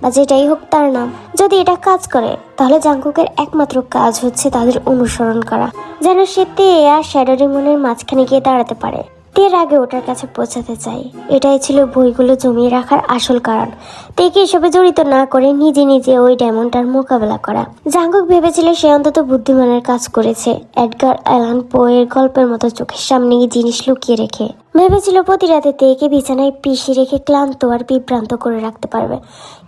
বা যেটাই হোক তার নাম। যদি এটা কাজ করে তাহলে জাঙ্কুকের একমাত্র কাজ হচ্ছে তাদের অনুসরণ করা, যেন সে তে আর শ্যাডো ডেমনের মাঝখানে গিয়ে দাঁড়াতে পারে। তের আগে ওটার কাছে পৌঁছাতে চাই, এটাই ছিল বইগুলো জমিয়ে রাখার আসল কারণ। তেকে এসবে জড়িত না করে নিজে নিজে ওই ডেমনটার মোকাবেলা করা। জাঙ্কুক ভেবেছিল সে অন্তত বুদ্ধিমানের কাজ করেছে, এডগার অ্যালান পো এর গল্পের মতো চোখের সামনে জিনিস লুকিয়ে রেখে। ভেবেছিল প্রতি রাতে তেকে বিছানায় পিষে রেখে ক্লান্ত আর বিভ্রান্ত করে রাখতে পারবে।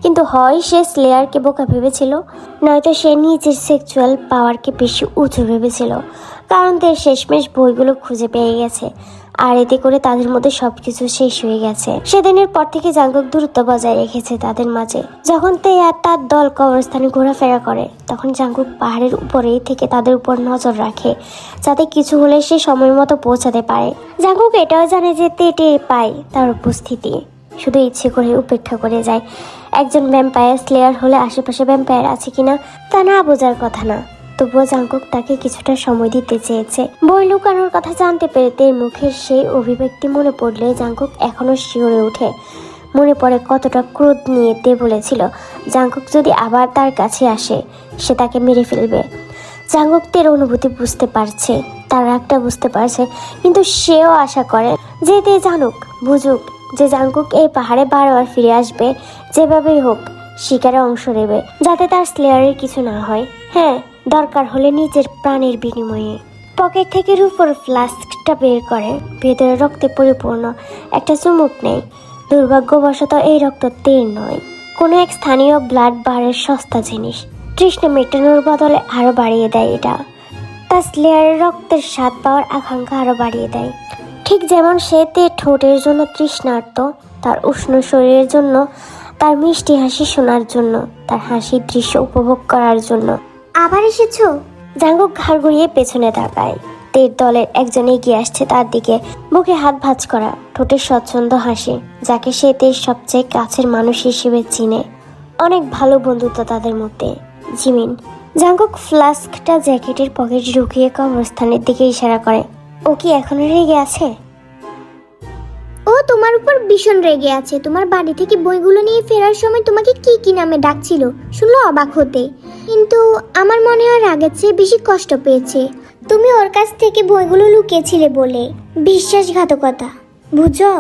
কিন্তু হয় সে স্লেয়ারকে বোকা ভেবেছিল, নয়তো সে নিজের সেক্সুয়াল পাওয়ারকে বেশি উঁচু ভেবেছিল। কারণ তের শেষমেশ বইগুলো খুঁজে পেয়ে গেছে, আর এতে করে তাদের মধ্যে সবকিছু শেষ হয়ে গেছে। সেদিনের পর থেকে জাঙ্কুক দূরত্ব বজায় রেখেছে তাদের মাঝে। যখন তে আর তার দল কবরস্থানে ঘোরাফেরা করে তখন জাঙ্কুক পাহাড়ের উপরেই থেকে তাদের উপর নজর রাখে, যাতে কিছু হলে সে সময় মতো পৌঁছাতে পারে। জাঙ্কুক এটাও জানে যে তে টের পায় তার উপস্থিতি, শুধু ইচ্ছে করে উপেক্ষা করে যায়। একজন ভ্যাম্পায়ার স্লেয়ার হলে আশেপাশে ভ্যাম্পায়ার আছে কিনা তা না বোঝার কথা না, তবুও জাঙ্কুক তাকে কিছুটা সময় দিতে চেয়েছে। বই লুকানোর কথা জানতে পেরে তের মুখের সেই অভিব্যক্তি মনে পড়লে জাঙ্কুক এখনো শিউরে ওঠে। মনে পড়ে কতটা ক্রোধ নিয়ে তে বলেছিল জাঙ্কুক যদি আবার তার কাছে আসে সে তাকে মেরে ফেলবে। জাঙ্কুক তের অনুভূতি বুঝতে পারছে, তার রাগটা বুঝতে পারছে, কিন্তু সেও আশা করে যে তে জানুক, বুঝুক যে জাঙ্কুক এই পাহাড়ে বারবার ফিরে আসবে। যেভাবেই হোক শিকারে অংশ নেবে, যাতে তার স্লেয়ারের কিছু না হয়। হ্যাঁ, দরকার হলে নিজের প্রাণের বিনিময়ে। পকেট থেকে রুফোর ফ্লাস্কটা বের করে, ভেতরে রক্তে পরিপূর্ণ একটা চুমুক নেই। দুর্ভাগ্যবশত এই রক্ত তীর নয়, কোনো এক স্থানীয় ব্লাড বারের সস্তা জিনিস। তৃষ্ণা মেটানোর বদলে আরো বাড়িয়ে দেয় এটা। তার স্লেয়ারের রক্তের স্বাদ পাওয়ার আকাঙ্ক্ষা আরো বাড়িয়ে দেয়। ঠিক যেমন সে তীর ঠোঁটের জন্য তৃষ্ণার্ত, তার উষ্ণ শরীরের জন্য, তার মিষ্টি হাসি শোনার জন্য, তার হাসির দৃশ্য উপভোগ করার জন্য। আবার এসেছো? জাঙ্গুক ঘাড় ঘুরিয়ে পেছনে তাকায়। তীর দলের একজন এগিয়ে আসছে তার দিকে, বুকে হাত ভাঁজ করা, ঠোঁটে স্বচ্ছন্দ হাসি, যাকে সে তীর সবচেয়ে কাছের মানুষ হিসেবে চিনে। অনেক ভালো বন্ধুত্ব তাদের মধ্যে। জিমিন। জাঙ্গুক ফ্লাস্কটা জ্যাকেটের পকেটে ঢুকিয়ে কবরস্থানের দিকে ইশারা করে। ও কি এখনো রেগে আছে? ও তোমার উপর ভীষণ রেগে আছে। তোমার বাড়ি থেকে বইগুলো নিয়ে ফেরার সময় তোমাকে কি কি নামে ডাকছিল শুনলে অবাক হতে, কিন্তু আমার মনে হয় রাগের চেয়ে বেশি কষ্ট পেয়েছে। তুমি ওর কাছ থেকে বইগুলো লুকিয়েছিলে বলে। বিশ্বাসঘাতকতা, বুঝো?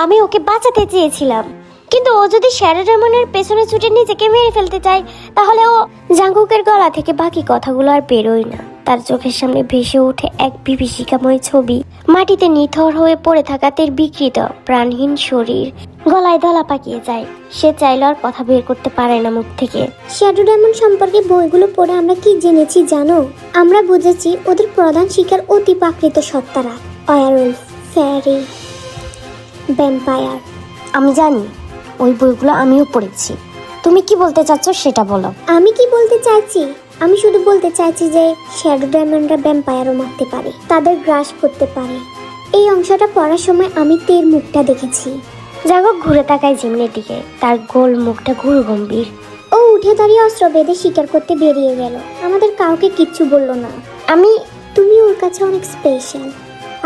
আমি ওকে বাঁচাতে চেয়েছিলাম, কিন্তু ও যদি শ্যাডো ডেমনের পেছনে ছুটে নিজেকে মেরে ফেলতে চায়, তাহলে ও। জাঙ্গুকের গলা থেকে বাকি কথাগুলো আর বেরোয় না। তার চোখের সামনে ভেসে ওঠে এক বিভীষিকাময় ছবি। মাটিতে নিথর হয়ে পড়ে থাকা তার বিকৃত প্রাণহীন শরীর, গলায় দলা পাকিয়ে যায়। সে চাইলেও আর কথা বের করতে পারে না মুখ থেকে। শ্যাডো ডায়মন্ড সম্পর্কে বইগুলো পড়ে আমরা কি জেনেছি জানো? আমরা বুঝেছি ওদের প্রধান শিকার অতি প্রাকৃত সত্তারা, ওয়ারউলফ, ফেয়ারি, ভ্যাম্পায়ার। আমি জানি, ওই বইগুলো আমিও পড়েছি। তুমি কি বলতে চাচ্ছ সেটা বলো। আমি কি বলতে চাইছি? আমি শুধু বলতে চাইছি যে শ্যাডো ডায়মন্ডরা ভ্যাম্পায়ারও মারতে পারে, তাদের গ্রাস করতে পারে। এই অংশটা পড়ার সময় আমি তের মুখটা দেখেছি। জাঙ্গুক ঘুরে তাকায় জিমিনের দিকে, তার গোল মুখটা গুরু গম্ভীর। ও উঠে দাঁড়িয়ে অস্ত্র বেঁধে শিকার করতে বেরিয়ে গেল, আমাদের কাউকে কিচ্ছু বললো না। তুমি ওর কাছে অনেক স্পেশাল,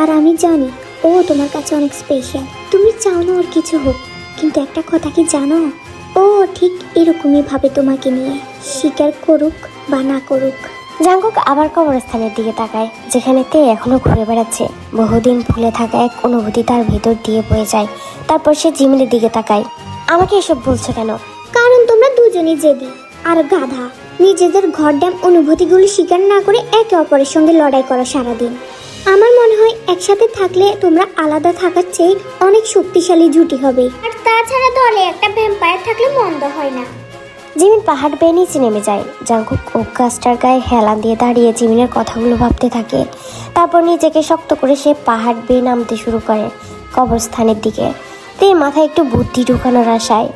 আর আমি জানি ও তোমার কাছে অনেক স্পেশাল। তুমি চাও না ওর কিছু হোক, কিন্তু একটা কথা কি জানো? ও ঠিক এরকমই ভাবে তোমাকে নিয়ে, শিকার করুক বা না করুক। জাঙ্গুক আবার কবরস্থানের দিকে তাকায়, যেখানে তে এখনো ঘুরে বেড়াচ্ছে। বহুদিন ভুলে থাকা এক অনুভূতি তার ভেতর দিয়ে বয়ে যায়। তারপর সে জিমিনের দিকে তাকায়। আমাকে এসব বলছো কেন? কারণ তোমরা দুজনই জেদি আর গাধা। নিজেদের ঘরড্যাম অনুভূতিগুলো স্বীকার না করে একে অপরের সঙ্গে লড়াই করো সারাদিন। আমার মনে হয় একসাথে থাকলে তোমরা আলাদা থাকার চেয়ে অনেক শক্তিশালী জুটি হবে। আর তাছাড়া দলে একটা ভ্যাম্পায়ার থাকলে মন্দ হয় না। জিমিন পাহাড় বেয়ে নিচে নেমে যায়। জাঙ্গুক ওক গাছটার গায়ে হেলান দিয়ে দাঁড়িয়ে জিমিনের কথাগুলো ভাবতে থাকে। তারপর নিজেকে শক্ত করে সে পাহাড় বেয়ে নামতে শুরু করে কবরস্থানের দিকে। তে মাথায় একটু বুদ্ধি ঢুকানোর আশায়।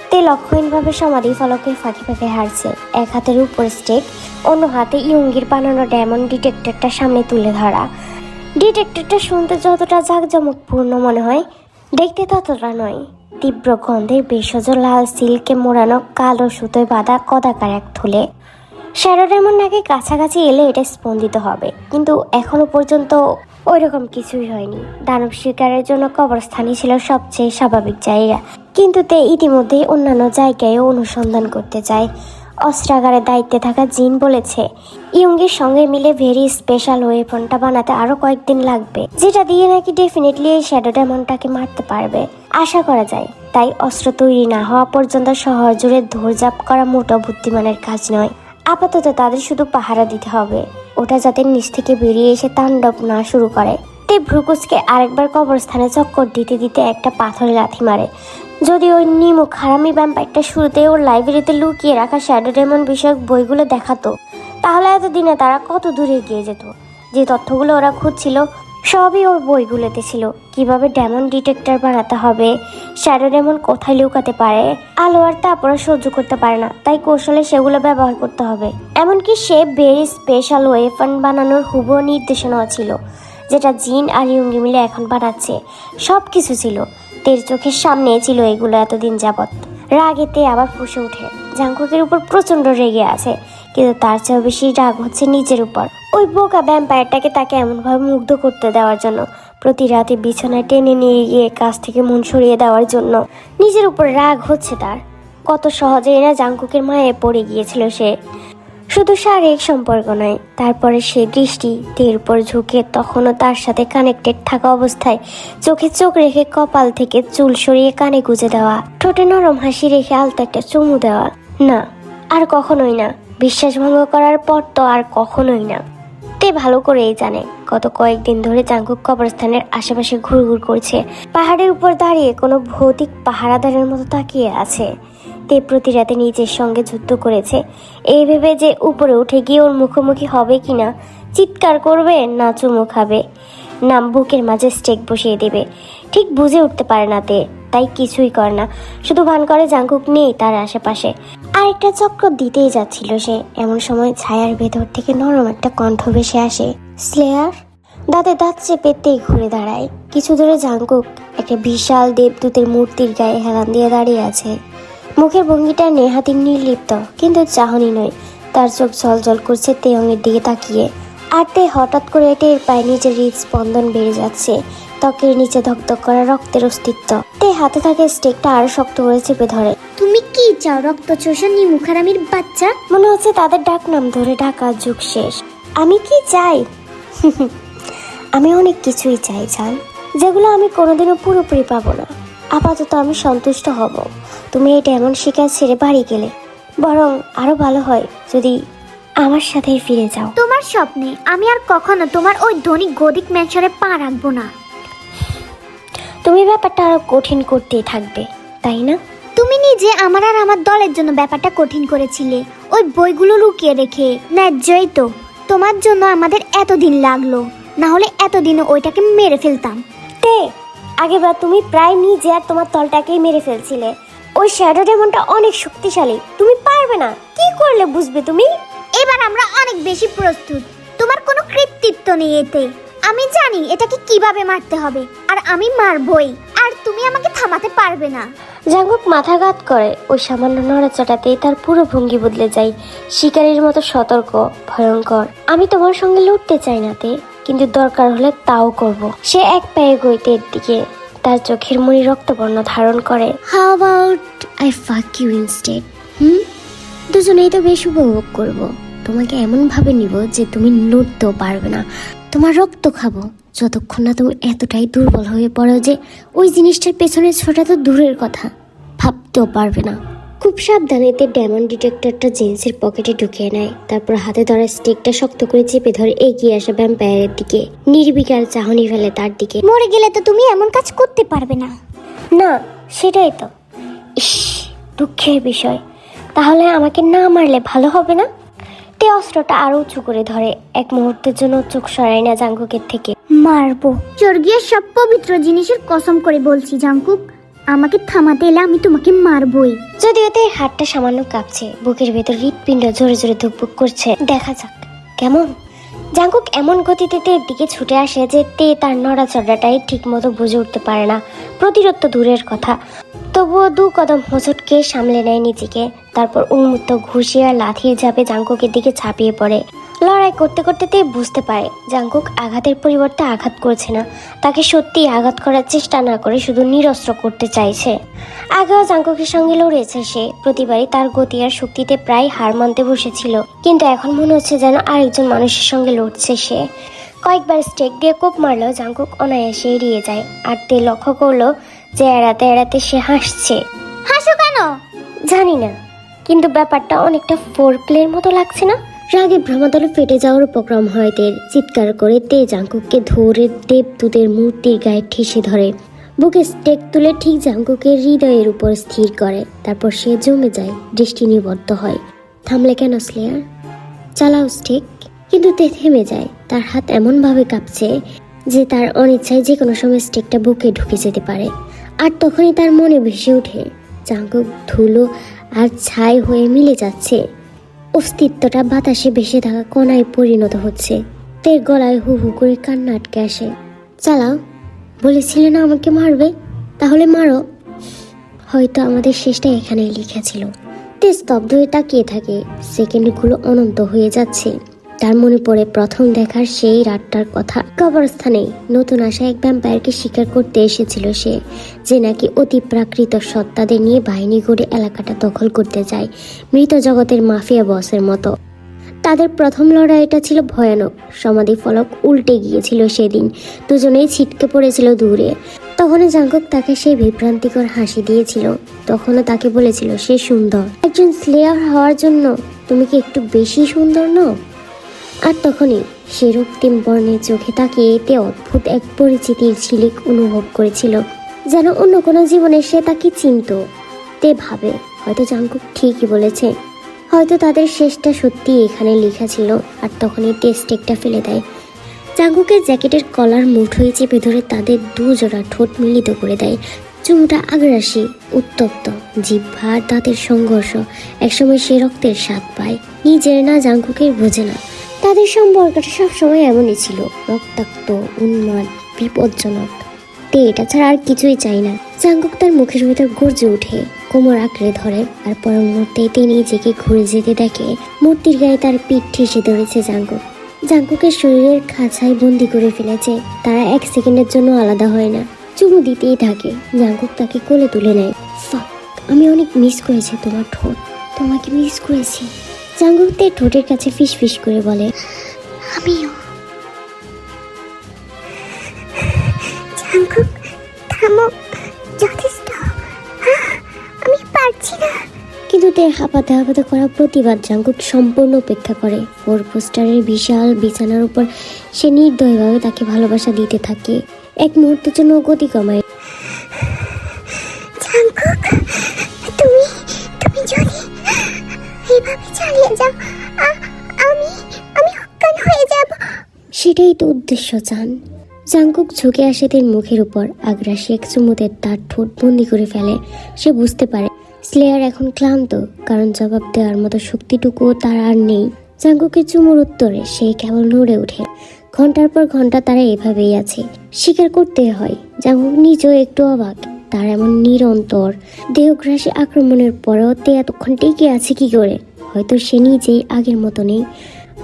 তে লক্ষ্যহীনভাবে সমাধি ফলকের ফাঁকে ফাঁকে হারছে। এক হাতের উপর স্টেক, অন্য হাতে ইয়ুঙ্গির বানানো ডায়মন্ড ডিটেক্টরটা সামনে তুলে ধরা। ডিটেক্টরটা শুনতে যতটা জাঁকজমকপূর্ণ মনে হয়, দেখতে ততটা নয়। তীব্র গন্ধের ভেষজ লাল সিল্কে মোড়ানো কালো সুতোয় বাঁধা কদাকার এক থলে। শ্যাডো ডায়মন্ড নাকি কাছাকাছি এলে এটা স্পন্দিত হবে, কিন্তু এখনো পর্যন্ত ওইরকম কিছুই হয়নি। দানব শিকারের জন্য কবরস্থানই ছিল সবচেয়ে স্বাভাবিক জায়গা, কিন্তু তে ইতিমধ্যেই অন্যান্য জায়গায়ও অনুসন্ধান করতে চায়। অস্ত্রাগারের দায়িত্বে থাকা জিন বলেছে ইয়ুঙ্গির সঙ্গে মিলে ভেরি স্পেশাল ওয়েপনটা বানাতে আরো কয়েকদিন লাগবে, যেটা দিয়ে নাকি ডেফিনেটলি এই শ্যাডো ডায়মন্ডটাকে মারতে পারবে আশা করা যায়। তাই অস্ত্র তৈরি না হওয়া পর্যন্ত শহর জুড়ে দৌড়ঝাঁপ করা মোটো বুদ্ধিমানের কাজ নয়। আপাতত তাদের শুধু পাহারা দিতে হবে, ওটা যাতে নিচ থেকে বেরিয়ে এসে তাণ্ডব না শুরু করে। তে ভ্রুকুচকে আরেকবার কবরস্থানে চক্কর দিতে দিতে একটা পাথরে লাথি মারে। যদি ওই নিমুখ হারামি ভ্যাম্পায়ারটা শুরুতে ওর লাইব্রেরিতে লুকিয়ে রাখা শ্যাডো ডায়মন্ড বিষয়ক বইগুলো দেখাতো, তাহলে এতদিনে তারা কত দূরে এগিয়ে যেত। যে তথ্যগুলো ওরা খুঁজছিল সবই ওর বইগুলোতে ছিল। কিভাবে ডায়মন্ড ডিটেক্টর বানাতে হবে, শ্যাডো ডায়মন্ড কোথায় লুকাতে পারে, আলো আর তাপ ওরা সহ্য করতে পারে না, তাই কৌশলে সেগুলো ব্যবহার করতে হবে। এমনকি সে ভেরি স্পেশাল ওয়েপন বানানোর হুবহু নির্দেশনাও ছিল, যেটা জিন আর ইয়ুঙ্গি মিলে এখন বানাচ্ছে। সব কিছু ছিল, তের চোখের সামনে ছিল এগুলো এতদিন যাবৎ। রাগেতে আবার ফুঁসে ওঠে। জাঙ্গুকের উপর প্রচন্ড রেগে আছে, কিন্তু তার চেয়েও বেশি রাগ হচ্ছে নিজের উপর। ওই বোকা ভ্যাম্পায়ারটাকে তাকে এমনভাবে মুগ্ধ করতে দেওয়ার জন্য, প্রতি রাতে বিছানায় টেনে নিয়ে গিয়ে কাছ থেকে মন সরিয়ে দেওয়ার জন্য। নিজের উপর রাগ হচ্ছে তার। কত সহজেই না জাঙ্গুকের মায়ে পড়ে গিয়েছিল সে। শুধু শারীরিক সম্পর্ক নয়, তারপরে সে দৃষ্টি তের উপর ঝুঁকে তখনও তার সাথে কানেক্টেড থাকা অবস্থায় চোখে চোখ রেখে কপাল থেকে চুল সরিয়ে কানে গুজে দেওয়া, ঠোঁটে নরম হাসি রেখে আলতো একটা চুমু দেওয়া। না, আর কখনোই না। বিশ্বাস ভঙ্গ করার পর তো আর কখনোই না। তে ভালো করেই জানে গত কয়েকদিন ধরে জাঙ্কুক কবরস্থানের আশেপাশে ঘুরঘুর করছে, পাহাড়ের উপর দাঁড়িয়ে কোনো ভৌতিক পাহারাদারের মতো তাকিয়ে আছে। তে প্রতি রাতে নিজের সঙ্গে যুদ্ধ করেছে এই ভেবে যে উপরে উঠে গিয়ে ওর মুখোমুখি হবে কিনা, চিৎকার করবে না চুমু খাবে, না বুকের মাঝে স্টেক বসিয়ে দেবে। ঠিক বুঝে উঠতে পারে না তে, তাই কিছুই করে না, শুধু ভান করে জাঙ্কুক নেই তার আশেপাশে। আরেকটা চক্র দিতেই যাচ্ছিল সে, এমন সময় ছায়ার ভেতর থেকে নরম একটা কণ্ঠ ভেসে আসে, স্লেয়ার। দাঁতে দাঁত চেপে তে ঘুরে দাঁড়ায়। কিছু দূরে জাঙ্কুক একটা বিশাল দেবদূতের মূর্তির গায়ে হেলান দিয়ে দাঁড়িয়ে আছে। মুখের ভঙ্গিটা নেহাতি নির্লিপ্ত, কিন্তু চাহনি নয়। তার চোখ জল করছে তেয়ংয়ের দিকে তাকিয়ে। আর তে হঠাৎ করে টের পায় নিজের হৃদস্পন্দন বেড়ে যাচ্ছে, ত্বকের নিচে ধকধক করা রক্তের অস্তিত্ব। তে হাতে থাকে স্টেকটা আরো শক্ত করে চেপে ধরে। তুমি কি চাও রক্ত চোষা মুখারামির বাচ্চা? মনে হচ্ছে তাদের ডাক নাম ধরে ডাকা যুগ শেষ। আমি কি চাই? আমি অনেক কিছুই চাই জান, যেগুলো আমি কোনোদিনও পুরোপুরি পাবো না। আপাতত আমি সন্তুষ্ট হব তুমি এটা এমন শিকার ছেড়ে বাড়ি গেলে। বরং আরো ভালো হয় যদি আমার সাথেই ফিরে যাও। তোমার স্বপ্নে আমি আর কখনো তোমার ওই ধনী গদিক ম্যানশনে পা রাখবো না। তুমি ব্যাপারটা আরো কঠিন করতেই থাকবে, তাই না? তুমি নিজে আমার আর আমার দলের জন্য ব্যাপারটা কঠিন করেছিলে, ওই বইগুলো লুকিয়ে রেখে। ন্যায্যই তো, তোমার জন্য আমাদের এতদিন লাগলো, না হলে এতদিনও ওইটাকে মেরে ফেলতাম। তে আগেবার তুমি প্রায় নিজে আর তোমার দলটাকেই মেরে ফেলছিলে। ওই শ্যাডো ডেমনটা অনেক শক্তিশালী, তুমি পারবে না। কি করলে বুঝবে তুমি? এবার আমরা অনেক বেশি প্রস্তুত, তোমার কোনো কৃতিত্ব নেই এতে। আমি জানি এটাকে কিভাবে মারতে হবে, আর আমি মারবই, আর তুমি আমাকে থামাতে পারবে না। জাঙ্কুক মাথাঘাত করে। ওই সামান্য নড়াচড়াতেই তার পুরো ভঙ্গি বদলে যায়, শিকারীর মতো সতর্ক, ভয়ঙ্কর। আমি তোমার সঙ্গে লড়তে চাই না তে, কিন্তু দরকার হলে তাও করব। সে এক পায়ে গইতের দিকে, তার চোখের মণি রক্তবর্ণ ধারণ করে। How about I fuck you instead? দুজনেই তো বেশ উপভোগ করব। তোমাকে এমন ভাবে নিব যে তুমি লড়তেও পারবে না। তোমার রক্ত খাবো যতক্ষণ না তুমি এতটাই দুর্বল হয়ে পড়ো যে ওই জিনিসটার পেছনে ছোটা তো দূরের কথা, ভাবতেও পারবে না। খুব সাবধানে তে ডেমন ডিটেক্টরটা জিন্সের পকেটে ঢুকিয়ে নেয়, তারপর হাতে ধরা স্টিকটা শক্ত করে চেপে ধরে এগিয়ে আসা ভ্যাম্পায়ারের দিকে। নির্বিকার চাহনি ফেলে তার দিকে। মরে গেলে তো তুমি এমন কাজ করতে পারবে না। না, সেটাই তো। ইস, দুঃখের বিষয়। তাহলে আমাকে না মারলে ভালো হবে না? তে অস্ত্রটা আরো উঁচু করে ধরে, এক মুহূর্তের জন্য চোখ সরায় না জাঙ্কুকের থেকে। মারবো, স্বর্গীয় সব পবিত্র জিনিসের কসম করে বলছি জাঙ্কুক, আমাকে থামাতে এলে আমি তোমাকে মারবই। যদিও তে হাতটা সামান্য কাঁপছে, বুকের ভেতর হৃৎপিণ্ড জোরে জোরে ধুকপুক করছে। দেখা যাক কেমন। জাঙ্কুক এমন গতিতে তের দিকে ছুটে আসে যে তে তার নড়াচড়াটাই ঠিক মতো বুঝে উঠতে পারে না। প্রতিরোধ তো দূরের কথা, তবুও দু কদম হোঁচটকে সামলে নেয় নিজেকে। তারপর উন্মুক্ত ঘুষি আর লাথির ঝাঁপে জাঙ্কুকের দিকে ঝাঁপিয়ে পড়ে। লড়াই করতে করতে তে বুঝতে পারে জাঙ্কুক আঘাতের পরিবর্তে আঘাত করছে না, তাকে সত্যিই আঘাত করার চেষ্টা না করে শুধু নিরস্ত্র করতে চাইছে। আগেও জাঙ্কুকের সঙ্গে লড়েছে সে, প্রতিবারই তার গতি আর শক্তিতে প্রায় হার মানতে বসেছিল, কিন্তু এখন মনে হচ্ছে যেন আরেকজন মানুষের সঙ্গে লড়ছে সে। কয়েকবার স্টেক দিয়ে কোপ মারলেও জাঙ্কুক অনায়াসে এড়িয়ে যায়, আর তে লক্ষ্য করলো যে এড়াতে এড়াতে সে হাসছে। হাসো কেন? জানি না, কিন্তু ব্যাপারটা অনেকটা ফোর প্লের মতো লাগছে না? রাগে ভ্রমাদলে ফেটে যাওয়ার উপক্রম হয় তের। চিৎকার করে তে জাঙ্কুককে ধরে দেবদূতের মূর্তির গায়ে ঠেসে ধরে, বুকে স্টেক তুলে ঠিক জাঙ্কুকের হৃদয়ের উপর স্থির করে। তারপর সে জমে যায়, দৃষ্টি নিবদ্ধ হয়। থামলে কেন স্লেয়ার? চালাও স্টেক। কিন্তু তে থেমে যায়, তার হাত এমনভাবে কাঁপছে যে তার অনিচ্ছায় যে কোনো সময় স্টেকটা বুকে ঢুকে যেতে পারে। আর তখনই তার মনে ভেসে ওঠে জাঙ্কুক ধুলো আর ছাই হয়ে মিলে যাচ্ছে, অস্তিত্বটা বাতাসে ভেসে থাকা কণায় পরিণত হচ্ছে। তের গলায় হু হু করে কান্না আটকে আসে। চালাও, বলেছিলে না আমাকে মারবে, তাহলে মারো। হয়তো আমাদের শেষটা এখানেই লিখা ছিল। তে স্তব্ধ হয়ে তাকিয়ে থাকে, সেকেন্ডগুলো অনন্ত হয়ে যাচ্ছে। তার মনে পড়ে প্রথম দেখার সেই রাতটার কথা। কবরস্থানে নতুন আসা এক ভ্যাম্পায়ারকে শিকার করতে এসেছিল সে, যে নাকি অতি প্রাকৃত সত্তাদের নিয়ে বাহিনী করে এলাকাটা দখল করতে যায়, মৃত জগতের মাফিয়া বসের মতো। তাদের প্রথম লড়াইটা ছিল ভয়ানক। সমাধি ফলক উল্টে গিয়েছিল সেদিন, দুজনেই ছিটকে পড়েছিল দূরে। তখনই জাঙ্কুক তাকে সেই বিভ্রান্তিকর হাসি দিয়েছিল। তখনও তাকে বলেছিল সে সুন্দর। একজন স্লেয়ার হওয়ার জন্য তুমি কি একটু বেশি সুন্দর নও? আর তখনই সে রক্তিম বর্ণের চোখে তাকিয়ে এতে অদ্ভুত এক পরিচিতির ঝিলিক অনুভব করেছিল, যেন অন্য কোনো জীবনে সে তাকে চিনত। তে ভাবে হয়তো জাঙ্কুক ঠিকই বলেছে, হয়তো তাদের শেষটা সত্যি এখানে লেখা ছিল। আর তখনই টেস্টেকটা ফেলে দেয়। জাঙ্কুকের জ্যাকেটের কলার মুঠোয় চেপে ধরে তাদের দুজোড়া ঠোঁট মিলিত করে দেয়। চুমুটা আগ্রাসী, উত্তপ্ত, জিহ্বা আর দাঁতের সংঘর্ষ। একসময় সে রক্তের স্বাদ পায়, নিজের না জাঙ্কুকের বোঝে না। তাদের সম্পর্কটা সবসময় এমনই ছিল, রক্তাক্ত, উন্মাদ, বিপজ্জনক। তে এটা ছাড়া আর কিছুই চাই না। জাঙ্কুক তার মুখের ভিতর গর্জে ওঠে, কোমর আঁকড়ে ধরে। আর পর মুহূর্তে তে নিজেকে ঘুরে যেতে দেখে মূর্তির গায়ে তার পিঠ ঠেসে ধরেছে জাঙ্কুক। জাঙ্কুকের শরীরের খাঁচায় বন্দি করে ফেলেছে। তারা এক সেকেন্ডের জন্য আলাদা হয় না, চুমু দিতেই থাকে। জাঙ্কুক তাকে কোলে তুলে নেয়। ফাক, আমি অনেক মিস করেছি তোমার ঠোঁট, তোমাকে মিস করেছি। জাঙ্কুক তার ঠোঁটের কাছে ফিস ফিস করে বলে, আমিও। জাঙ্কুক, থামো, যথেষ্ট, আমি পারছি না। কিন্তু তে হাঁপাতে হাঁপাতে করা প্রতিবাদ জাঙ্কুক সম্পূর্ণ উপেক্ষা করে। 4 পোস্টারের বিশাল বিছানার উপর সে নির্দয়ভাবে তাকে ভালোবাসা দিতে থাকে। এক মুহূর্তের জন্য গতি কমায়। জাঙ্কুক, তুমি যদি এইভাবে চালিয়ে যাও, আমি অজ্ঞান হয়ে যাব। সেটাই তো উদ্দেশ্য, চান। জাঙ্কুক ঝুঁকে আসে তের মুখের উপর, আগ্রাসী এক চুমুতে তার ঠোঁট বন্দি করে ফেলে। সে বুঝতে পারে স্লেয়ার এখন ক্লান্ত, কারণ জবাব দেওয়ার মতো শক্তিটুকুও তার আর নেই। জাঙ্কুকের চুমুর উত্তরে সে কেবল নড়ে ওঠে। ঘন্টার পর ঘন্টা তারা এভাবেই আছে। স্বীকার করতে হয় জাঙ্কুক নিজেও একটু অবাক। তার এমন নিরন্তর দেহগ্রাসী আক্রমণের পরেও তে এতক্ষণ টিকে আছে কি করে? হয়তো সে নিজেই আগের মতো নেই,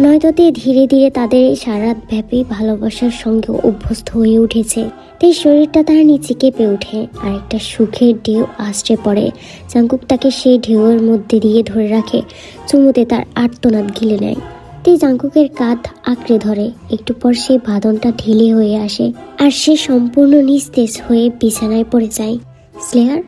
নয়তো তে ধীরে ধীরে তাদের সারা ব্যাপী ভালোবাসার সঙ্গে অভ্যস্ত হয়ে উঠেছে। তাই শরীরটা তার নিচে কেঁপে ওঠে আর একটা সুখের ঢেউ আশ্রে পড়ে। জাঙ্কুক তাকে সেই ঢেউয়ের মধ্যে দিয়ে ধরে রাখে, চুমুতে তার আর্তনাদ গিলে নেয়। তে জাঙ্কুকের কাঁধ আঁকড়ে ধরে। একটু পর সেই বাঁধনটা ঢিলে হয়ে আসে আর সে সম্পূর্ণ নিস্তেজ হয়ে বিছানায় পড়ে যায়। স্লেয়ার?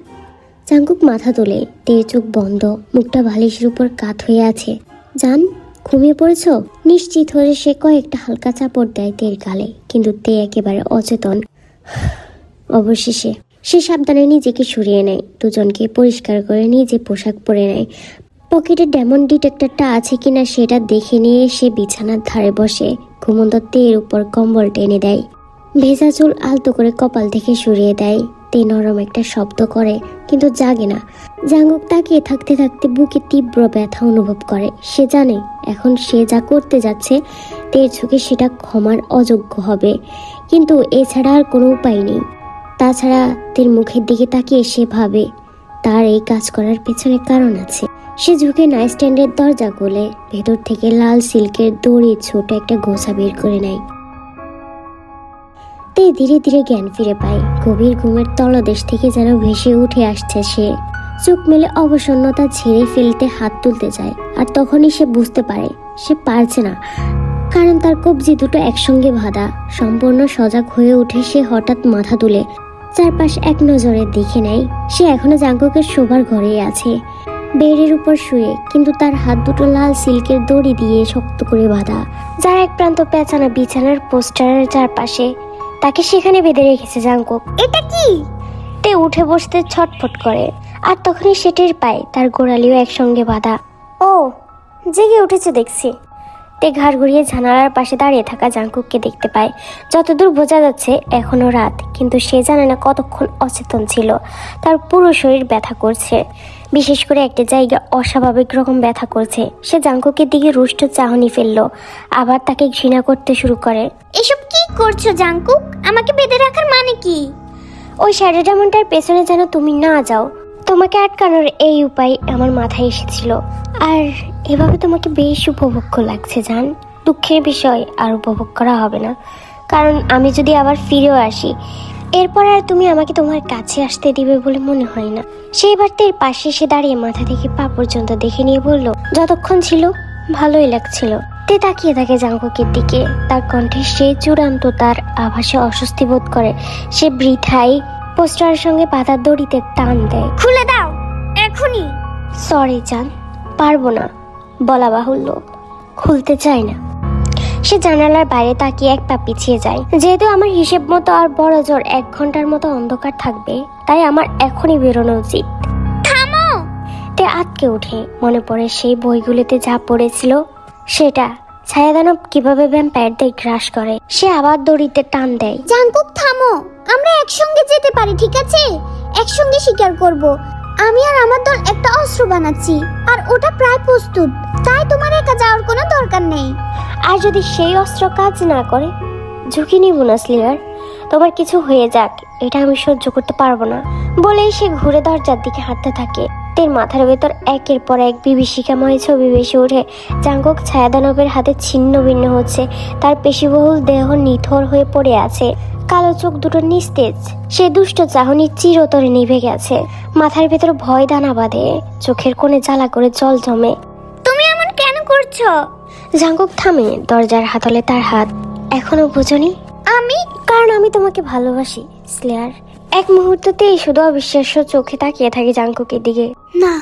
জাঙ্কুক মাথা তোলে। তের চোখ বন্ধ, মুখটা বালিশের উপর কাত হয়ে আছে। জান, ঘুমিয়ে পড়েছ? নিশ্চিত হয়ে সে কয়েকটা হালকা চাপড় দেয় তের গালে, কিন্তু তে একেবারে অচেতন। অবশেষে সে সাবধানে নিজেকে সরিয়ে নেয়, দুজনকে পরিষ্কার করে নিজে পোশাক পরে নেয়। পকেটে ডেমন ডিটেক্টরটা আছে কিনা সেটা দেখে নিয়ে সে বিছানার ধারে বসে ঘুমন্ত তের উপর কম্বল টেনে দেয়। ভেজা চুল আলতো করে কপাল থেকে সরিয়ে দেয়। তে নরম একটা শব্দ করে, কিন্তু জাগে না। জাঙ্কুক তাকিয়ে থাকতে থাকতে বুকে তীব্র ব্যথা অনুভব করে। সে জানে এখন সে যা করতে যাচ্ছে তের চোখে সেটা ক্ষমার অযোগ্য হবে, কিন্তু এছাড়া আর কোনো উপায় নেই। তাছাড়া তের মুখের দিকে তাকিয়ে সে ভাবে তার এই কাজ করার পেছনে কারণ আছে। সে ঝুঁকে নাইটস্ট্যান্ডের দরজা খুলে ভেতর থেকে লাল সিল্কের দড়ির ছোট একটা গোছা বের করে নেয়। তে ধীরে ধীরে জ্ঞান ফিরে পায়। গভীর ঘুমের তলদেশ থেকে যেন ভেসে উঠে আসছে সে। চোখ মেলে অবসন্নতা ঝেড়ে ফেলতে হাত তুলতে যায়, আর তখনই সে বুঝতে পারে সে পারছে না, কারণ তার কবজি দুটো একসঙ্গে বাঁধা। সম্পূর্ণ সজাগ হয়ে উঠে সে হঠাৎ মাথা তুলে চারপাশ এক নজরে দেখে নেয়। সে এখনো জাঙ্কুকের শোবার ঘরেই আছে, বেডের উপর শুয়ে, কিন্তু তার হাত দুটো লাল সিল্কের দড়ি দিয়ে শক্ত করে বাঁধা, যার এক প্রান্ত পেঁচানো বিছানার পোস্টারের চারপাশে। তাকে সেখানে বেঁধে রেখেছে জাঙ্কুক। এটা কি? তে উঠে বসতে ছটফট করে, আর তখনই সে টের পায় তার গোড়ালিও একসঙ্গে বাঁধা। ও, জেগে উঠেছে দেখছি। তে ঘাড় ঘুরিয়ে জানালার পাশে দাঁড়িয়ে থাকা জাঙ্কুককে দেখতে পায়। যতদূর বোঝা যাচ্ছে এখনো রাত, কিন্তু সে জানে না কতক্ষণ অচেতন ছিল। তার পুরো শরীর ব্যথা করছে, বিশেষ করে একটা জায়গা অস্বাভাবিক রকম ব্যথা করছে। সে জাঙ্কুকের দিকে রুষ্ট চাহনি ফেললো, আবার তাকে ঘৃণা করতে শুরু করে। এসব কি করছো জাঙ্কুক? আমাকে বেঁধে রাখার মানে কি? ওই শাড়ি ডায়মন্ডটার পেছনে যেন তুমি না যাও, তোমাকে আটকানোর এই উপায় আমার মাথায় এসেছিল। আর এভাবে তোমাকে বেশ উপভোগ্য লাগছে জান। দুঃখের বিষয় আর উপভোগ করা হবে না, কারণ আমি যদি আবার ফিরেও আসি এরপর আর তুমি আমাকে তোমার কাছে আসতে দিবে বলে মনে হয় না। সেই বার্তের পাশে এসে দাঁড়িয়ে মাথা থেকে পা পর্যন্ত দেখে নিয়ে বলল, যতক্ষণ ছিল ভালোই লাগছিল। তে তাকিয়ে থাকে জাঙ্কুকের দিকে। তার কণ্ঠে সে চূড়ান্ত তার আভাসে অস্বস্তি বোধ করে। সে বৃথাই পোস্টারের সঙ্গে বাঁধা দড়িতে টান দেয়। খুলে দাও এখনই। সরি জান, পারবো না। বলা বাহুল্য, খুলতে চাই না। সে জানালার বাইরে তাকিয়ে এক পা পিছিয়ে যায়। যেহেতু আমার হিসেব মতো আর বড় জোর 1 ঘন্টার মতো অন্ধকার থাকবে, তাই আমার এখনই বেরোনো উচিত। থামো। তে আটকে ওঠে। মনে পড়ে সেই বইগুলিতে যা পড়েছিল সেটা, ছায়াদানব কিভাবে ভ্যাম্পায়ারদের গ্রাস করে। সে আবার দড়িতে টান দেয়। জাঙ্কুক থামো, আমরা একসঙ্গে যেতে পারি, ঠিক আছে? একসঙ্গে শিকার করব। আমি আর আমার দল একটা অস্ত্র বানাচ্ছি, আর ওটা প্রায় প্রস্তুত, তাই তোমার একা যাওয়ার কোনো দরকার নেই। আর যদি সেই অস্ত্র কাজ না করে? ঝুঁকি নিব না স্লিয়ার, তোমার কিছু হয়ে যাক, এটা আমি সহ্য করতে পারবো না। বলেই সে ঘুরে দরজার দিকে হাঁটতে থাকে। তের মাথার ভেতর একের পর এক বিভীষিকাময় ছবি ভেসে ওঠে। জাঙ্কুক ছায়াদানবের হাতে ছিন্ন ভিন্ন হচ্ছে। তার পেশিবহুল দেহ নিথর হয়ে পড়ে আছে। কালো চোখ দুটো নিস্তেজ। সে দুষ্ট চাহনি চিরতরে নিভে গেছে। মাথার ভেতর ভয় দানা বাঁধে, চোখের কোণে জ্বালা করে জল জমে। তুমি এমন কেন করছো? জাঙ্কুক থামে, দরজার হাতলে তার হাত। এখনো বোঝনি? কারণ আমি তোমাকে ভালোবাসি স্লেয়ার। এক মুহূর্ততেই শুধু অবিশ্বাস্য চোখে তাকিয়ে থাকি জাঙ্কুকের দিকে। না,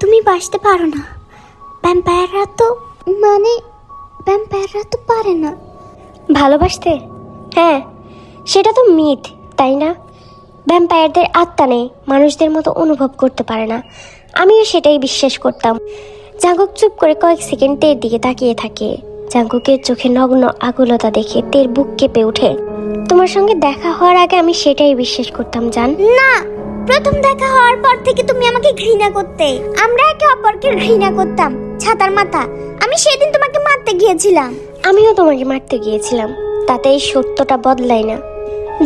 তুমি বাঁচতে পারো না। ভ্যাম্পায়াররা তো পারে না। ভালোবাসতে? হ্যাঁ, সেটা তো মিথ, তাই না? ভ্যাম্পায়ারদের আত্মা নেই, মানুষদের মতো অনুভব করতে পারে না। আমিও সেটাই বিশ্বাস করতাম। জাঙ্কুক চুপ করে কয়েক সেকেন্ড তের দিকে তাকিয়ে থাকে। জাঙ্কুকের চোখে নগ্ন আকুলতা দেখে তের বুক কেঁপে ওঠে। তোমার সঙ্গে দেখা হওয়ার আগে আমি সেটাই বিশ্বাস করতাম জান। না, প্রথম দেখা হওয়ার পর থেকে তুমি আমাকে ঘৃণা করতে। আমরা একে অপরকে ঘৃণা করতাম। ছাতার মাথা, আমি সেদিন তোমাকে মারতে গিয়েছিলাম। আমিও তোমাকে মারতে গিয়েছিলাম, তাতে এই সত্যটা বদলায় না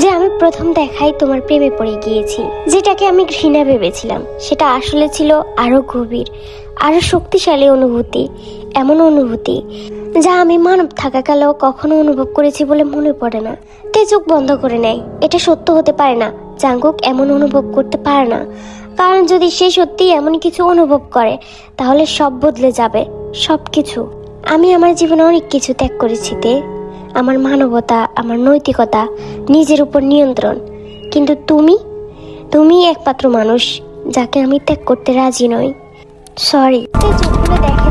যে আমি প্রথম দেখায় তোমার প্রেমে পড়ে গিয়েছি। যেটাকে আমি ঘৃণা ভেবেছিলাম সেটা আসলে ছিল আরো গভীর, আরো শক্তিশালী অনুভূতি। এমন অনুভূতি যা আমি মানব থাকাকালেও কখনো অনুভব করেছি বলে মনে পড়ে না। তে চোখ বন্ধ করে নেয়। এটা সত্য হতে পারে না। জাঙ্কুক এমন অনুভব করতে পারে না, কারণ যদি সে সত্যি এমন কিছু অনুভব করে তাহলে সব বদলে যাবে, সব কিছু। আমি আমার জীবনে অনেক কিছু ত্যাগ করেছি তে, আমার মানবতা, আমার নৈতিকতা, নিজের উপর নিয়ন্ত্রণ। কিন্তু তুমি একমাত্র মানুষ যাকে আমি ত্যাগ করতে রাজি নই। সরি। চোখগুলো দেখে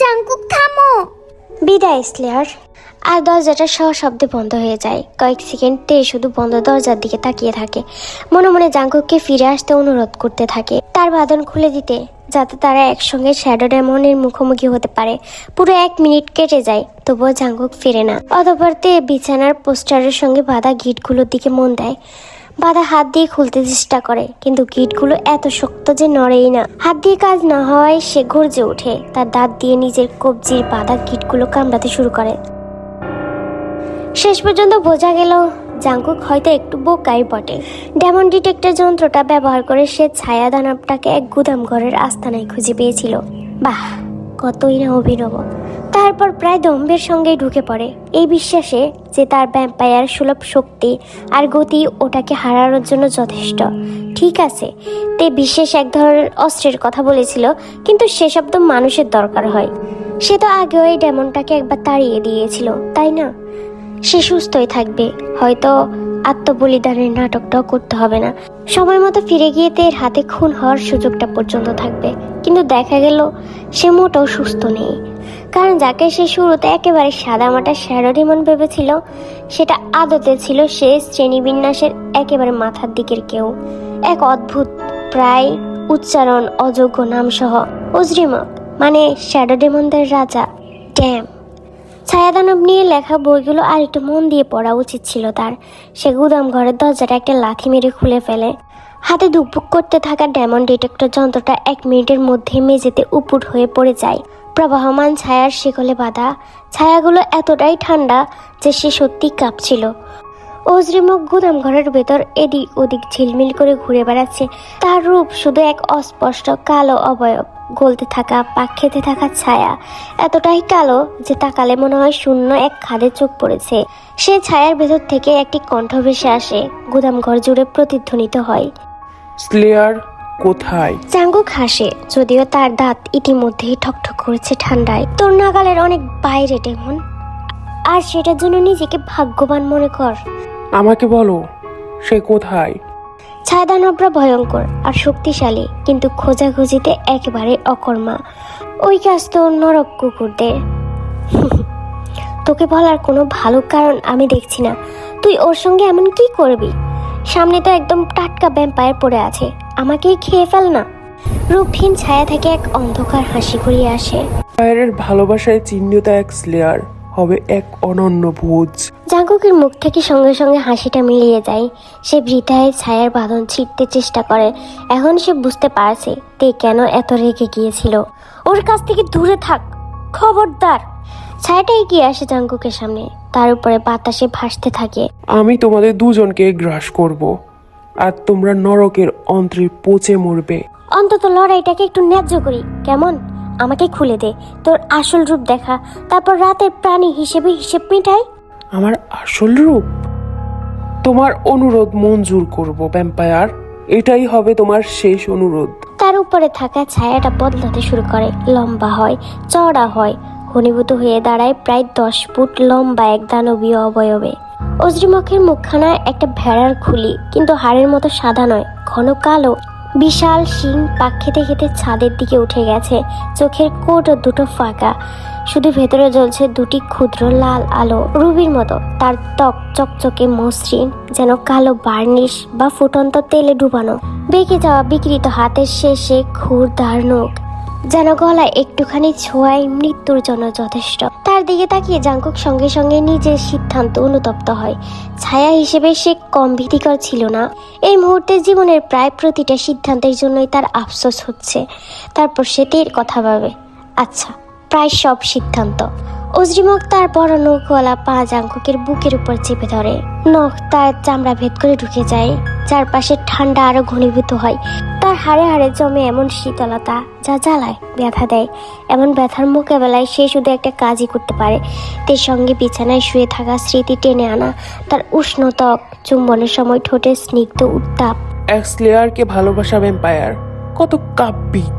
জাঙ্কুক থামো। বিদায় স্লেয়ার। আর দরজাটা সশব্দে বন্ধ হয়ে যায়। কয়েক সেকেন্ড তে শুধু বন্ধ দরজার দিকে তাকিয়ে থাকে। মনে মনে জাঙ্কুককে ফিরে আসতে অনুরোধ করতে থাকে, তার বাঁধন খুলে দিতে, যাতে তারা একসঙ্গে শ্যাডো ডেমনের মুখোমুখি হতে পারে। পুরো 1 মিনিট কেটে যায়, তবুও জাঙ্কুক ফিরে না। অতঃপর তে বিছানার পোস্টারের সঙ্গে বাঁধা গিটগুলোর দিকে মন দেয়। বাঁধা হাত দিয়ে খুলতে চেষ্টা করে, কিন্তু গিটগুলো এত শক্ত যে নড়েই না। হাত দিয়ে কাজ না হওয়ায় সে গর্জে ওঠে। তার দাঁত দিয়ে নিজের কবজির বাঁধা গিটগুলো কামড়াতে শুরু করে। শেষ পর্যন্ত বোঝা গেল জাঙ্কুক হয়তো একটু বোকাই বটে। ডেমন ডিটেক্টর যন্ত্রটা ব্যবহার করে সে ছায়া দানবটাকে এক গুদাম ঘরের আস্তানায় খুঁজে পেয়েছিল। বাহ, কতই না অভিনব। তারপর প্রায় দম্ভের সঙ্গেই ঢুকে পড়ে, এই বিশ্বাসে যে তার ভ্যাম্পায়ার সুলভ শক্তি আর গতি ওটাকে হারানোর জন্য যথেষ্ট। ঠিক আছে, তে বিশেষ এক ধরনের অস্ত্রের কথা বলেছিল, কিন্তু সেসব তো মানুষের দরকার হয়। সে তো আগেও এই ডেমনটাকে একবার তাড়িয়ে দিয়েছিল, তাই না? সে সুস্থই থাকবে, হয়তো আত্মবলিদানের নাটকটাও করতে হবে না। সময় মতো ফিরে গিয়ে তের হাতে খুন হওয়ার সুযোগটা পর্যন্ত থাকবে। কিন্তু দেখা গেল সে মোটেও সুস্থ নেই, কারণ যাকে সে শুরুতে একেবারে সাদামাটা শ্যাডো ডেমন ভেবেছিল, সেটা আদতে ছিল সে শ্রেণীবিন্যাসের একেবারে মাথার দিকের কেউ। এক অদ্ভুত, প্রায় উচ্চারণ অযোগ্য নামসহ অজরিমক, মানে শ্যাডো ডেমনদের রাজা। ড্যাম! ছায়াদানব নিয়ে লেখা বইগুলো আর একটু মন দিয়ে পড়া উচিত ছিল তার। সে গুদাম ঘরের দরজাটা একটা লাথি মেরে খুলে ফেলে। হাতে ধুকপুক করতে থাকা ডেমন ডিটেক্টর যন্ত্রটা 1 মিনিটের মধ্যে মেঝেতে উপুট হয়ে পড়ে যায়। প্রবাহমান ছায়ার শিকলে বাঁধা। ছায়াগুলো এতটাই ঠান্ডা যে সে সত্যি কাঁপছিল। অজরিমুখ গুদাম ঘরের ভেতর এদিক ওদিক ঝিলমিল করে ঘুরে বেড়াচ্ছে। তার রূপ শুধু এক অস্পষ্ট কালো অবয়ব, গলতে থাকা, পাক খেতে থাকা ছায়া। এতটাই কালো যে তাকালে মনে হয় শূন্য এক খাদে চোখ পড়েছে। সে ছায়ার ভেতর থেকে একটি কণ্ঠ ভেসে আসে, গুদাম ঘর জুড়ে প্রতিধ্বনিত হয়। স্লেয়ার, কোথায়? জাঙ্গুক হাসে, যদিও তার দাঁত ইতিমধ্যেই ঠকঠক করেছে ঠান্ডায়। তোর নাগালের অনেক বাইরে ডেমন, আর সেটার জন্য নিজেকে ভাগ্যবান মনে কর। আমাকে বলো, সে কোথায়? ছায়াদানবরা ভয়ঙ্কর আর শক্তিশালী, কিন্তু খোঁজাখুঁজিতে একেবারে অকর্মা। ওই কাজ তো নরক কুকুরদের। তোকে বলার কোনো ভালো কারণ আমি দেখছি না। তুই ওর সঙ্গে এমন কি করবি? সামনে তো একদম টাটকা ভ্যাম্পায়ার পড়ে আছে, আমাকেই খেয়ে ফেল না। রূপহীন ছায়া থেকে এক অন্ধকার হাসি ঘুরিয়ে আসে। ফায়ারের ভালোবাসায় চিহ্নিত এক স্লেয়ার হবে এক অনন্য ভোজ। জাঙ্কুকের মুখ থেকে সঙ্গে সঙ্গে হাসিটা মিলিয়ে যায়। সে বৃথায় ছায়ার বাঁধন ছিঁড়তে চেষ্টা করে। এখন সে বুঝতে পারছে তে কেন এত রেগে গিয়েছিল। ওর কাছ থেকে দূরে থাক, খবরদার। ছায়াটা এগিয়ে আসে জাঙ্কুকের সামনে, তার উপরে বাতাসে ভাসতে থাকে। আমি তোমাদের দুজনকে গ্রাস করব, আর তোমরা নরকের অন্ত্রে পচে মরবে। অন্তত লড়াইটাকে একটু ন্যায্য করি, কেমন? আমাকে খুলে দে, তোর আসল রূপ দেখা, তারপর রাতের প্রাণী হিসেবে হিসেব মেটাই। আমার আসল রূপ? তোমার অনুরোধ মঞ্জুর করব ভ্যাম্পায়ার, এটাই হবে তোমার শেষ অনুরোধ। তার উপরে থাকা ছায়াটা বদলাতে শুরু করে, লম্বা হয়, চওড়া হয়, ঘনীভূত হয়ে দাঁড়ায় প্রায় 10 ফুট লম্বা এক দানবীয় অবয়বে। অজ্রিমুখের মুখখানা একটা ভেড়ার খুলি, কিন্তু হাড়ের মতো সাদা নয়, ঘন কালো। বিশাল শিং পাক খেতে খেতে ছাদের দিকে উঠে গেছে। চোখের কোটও দুটো ফাঁকা, শুধু ভেতরে জ্বলছে দুটি ক্ষুদ্র লাল আলো, রুবির মতো। তার ত্বক চকচকে মসৃণ, যেন কালো বার্নিশ বা ফুটন্ত তেলে ডুবানো। বেঁকে যাওয়া বিকৃত হাতের শেষে ক্ষুরদার নখ, যেন গলায় একটুখানি ছোঁয়ায় মৃত্যুর জন্য যথেষ্ট। তার দিকে তাকিয়ে জাঙ্কুক সঙ্গে সঙ্গে নিজের সিদ্ধান্ত অনুতপ্ত হয়। ছায়া হিসেবে সে কম ভীতিকর ছিল না। এই মুহূর্তে জীবনের প্রায় প্রতিটা সিদ্ধান্তের জন্যই তার আফসোস হচ্ছে। তারপর সে তের কথা ভাবে, আচ্ছা, প্রায় সব সিদ্ধান্ত। অজ্রিমুখ তার বড় নখওয়ালা পা জাঙ্কুকের বুকের উপর চেপে ধরে। নখ তার চামড়া ভেদ করে ঢুকে যায়, চারপাশে ঠান্ডা আরো ঘনীভূত হয়। তার হাড়ে হাড়ে জমে এমন শীতলতা যা জ্বালায়, ব্যথা দেয়। এমন ব্যথার মোকাবেলায় সে শুধু একটা কাজই করতে পারে, তার সঙ্গে বিছানায় শুয়ে থাকা স্মৃতি টেনে আনা, তার উষ্ণ ত্বক, চুম্বনের সময় ঠোঁটের স্নিগ্ধ উত্তাপ। এক স্লেয়ারকে ভালোবাসা ভ্যাম্পায়ার কত কাব্যিক,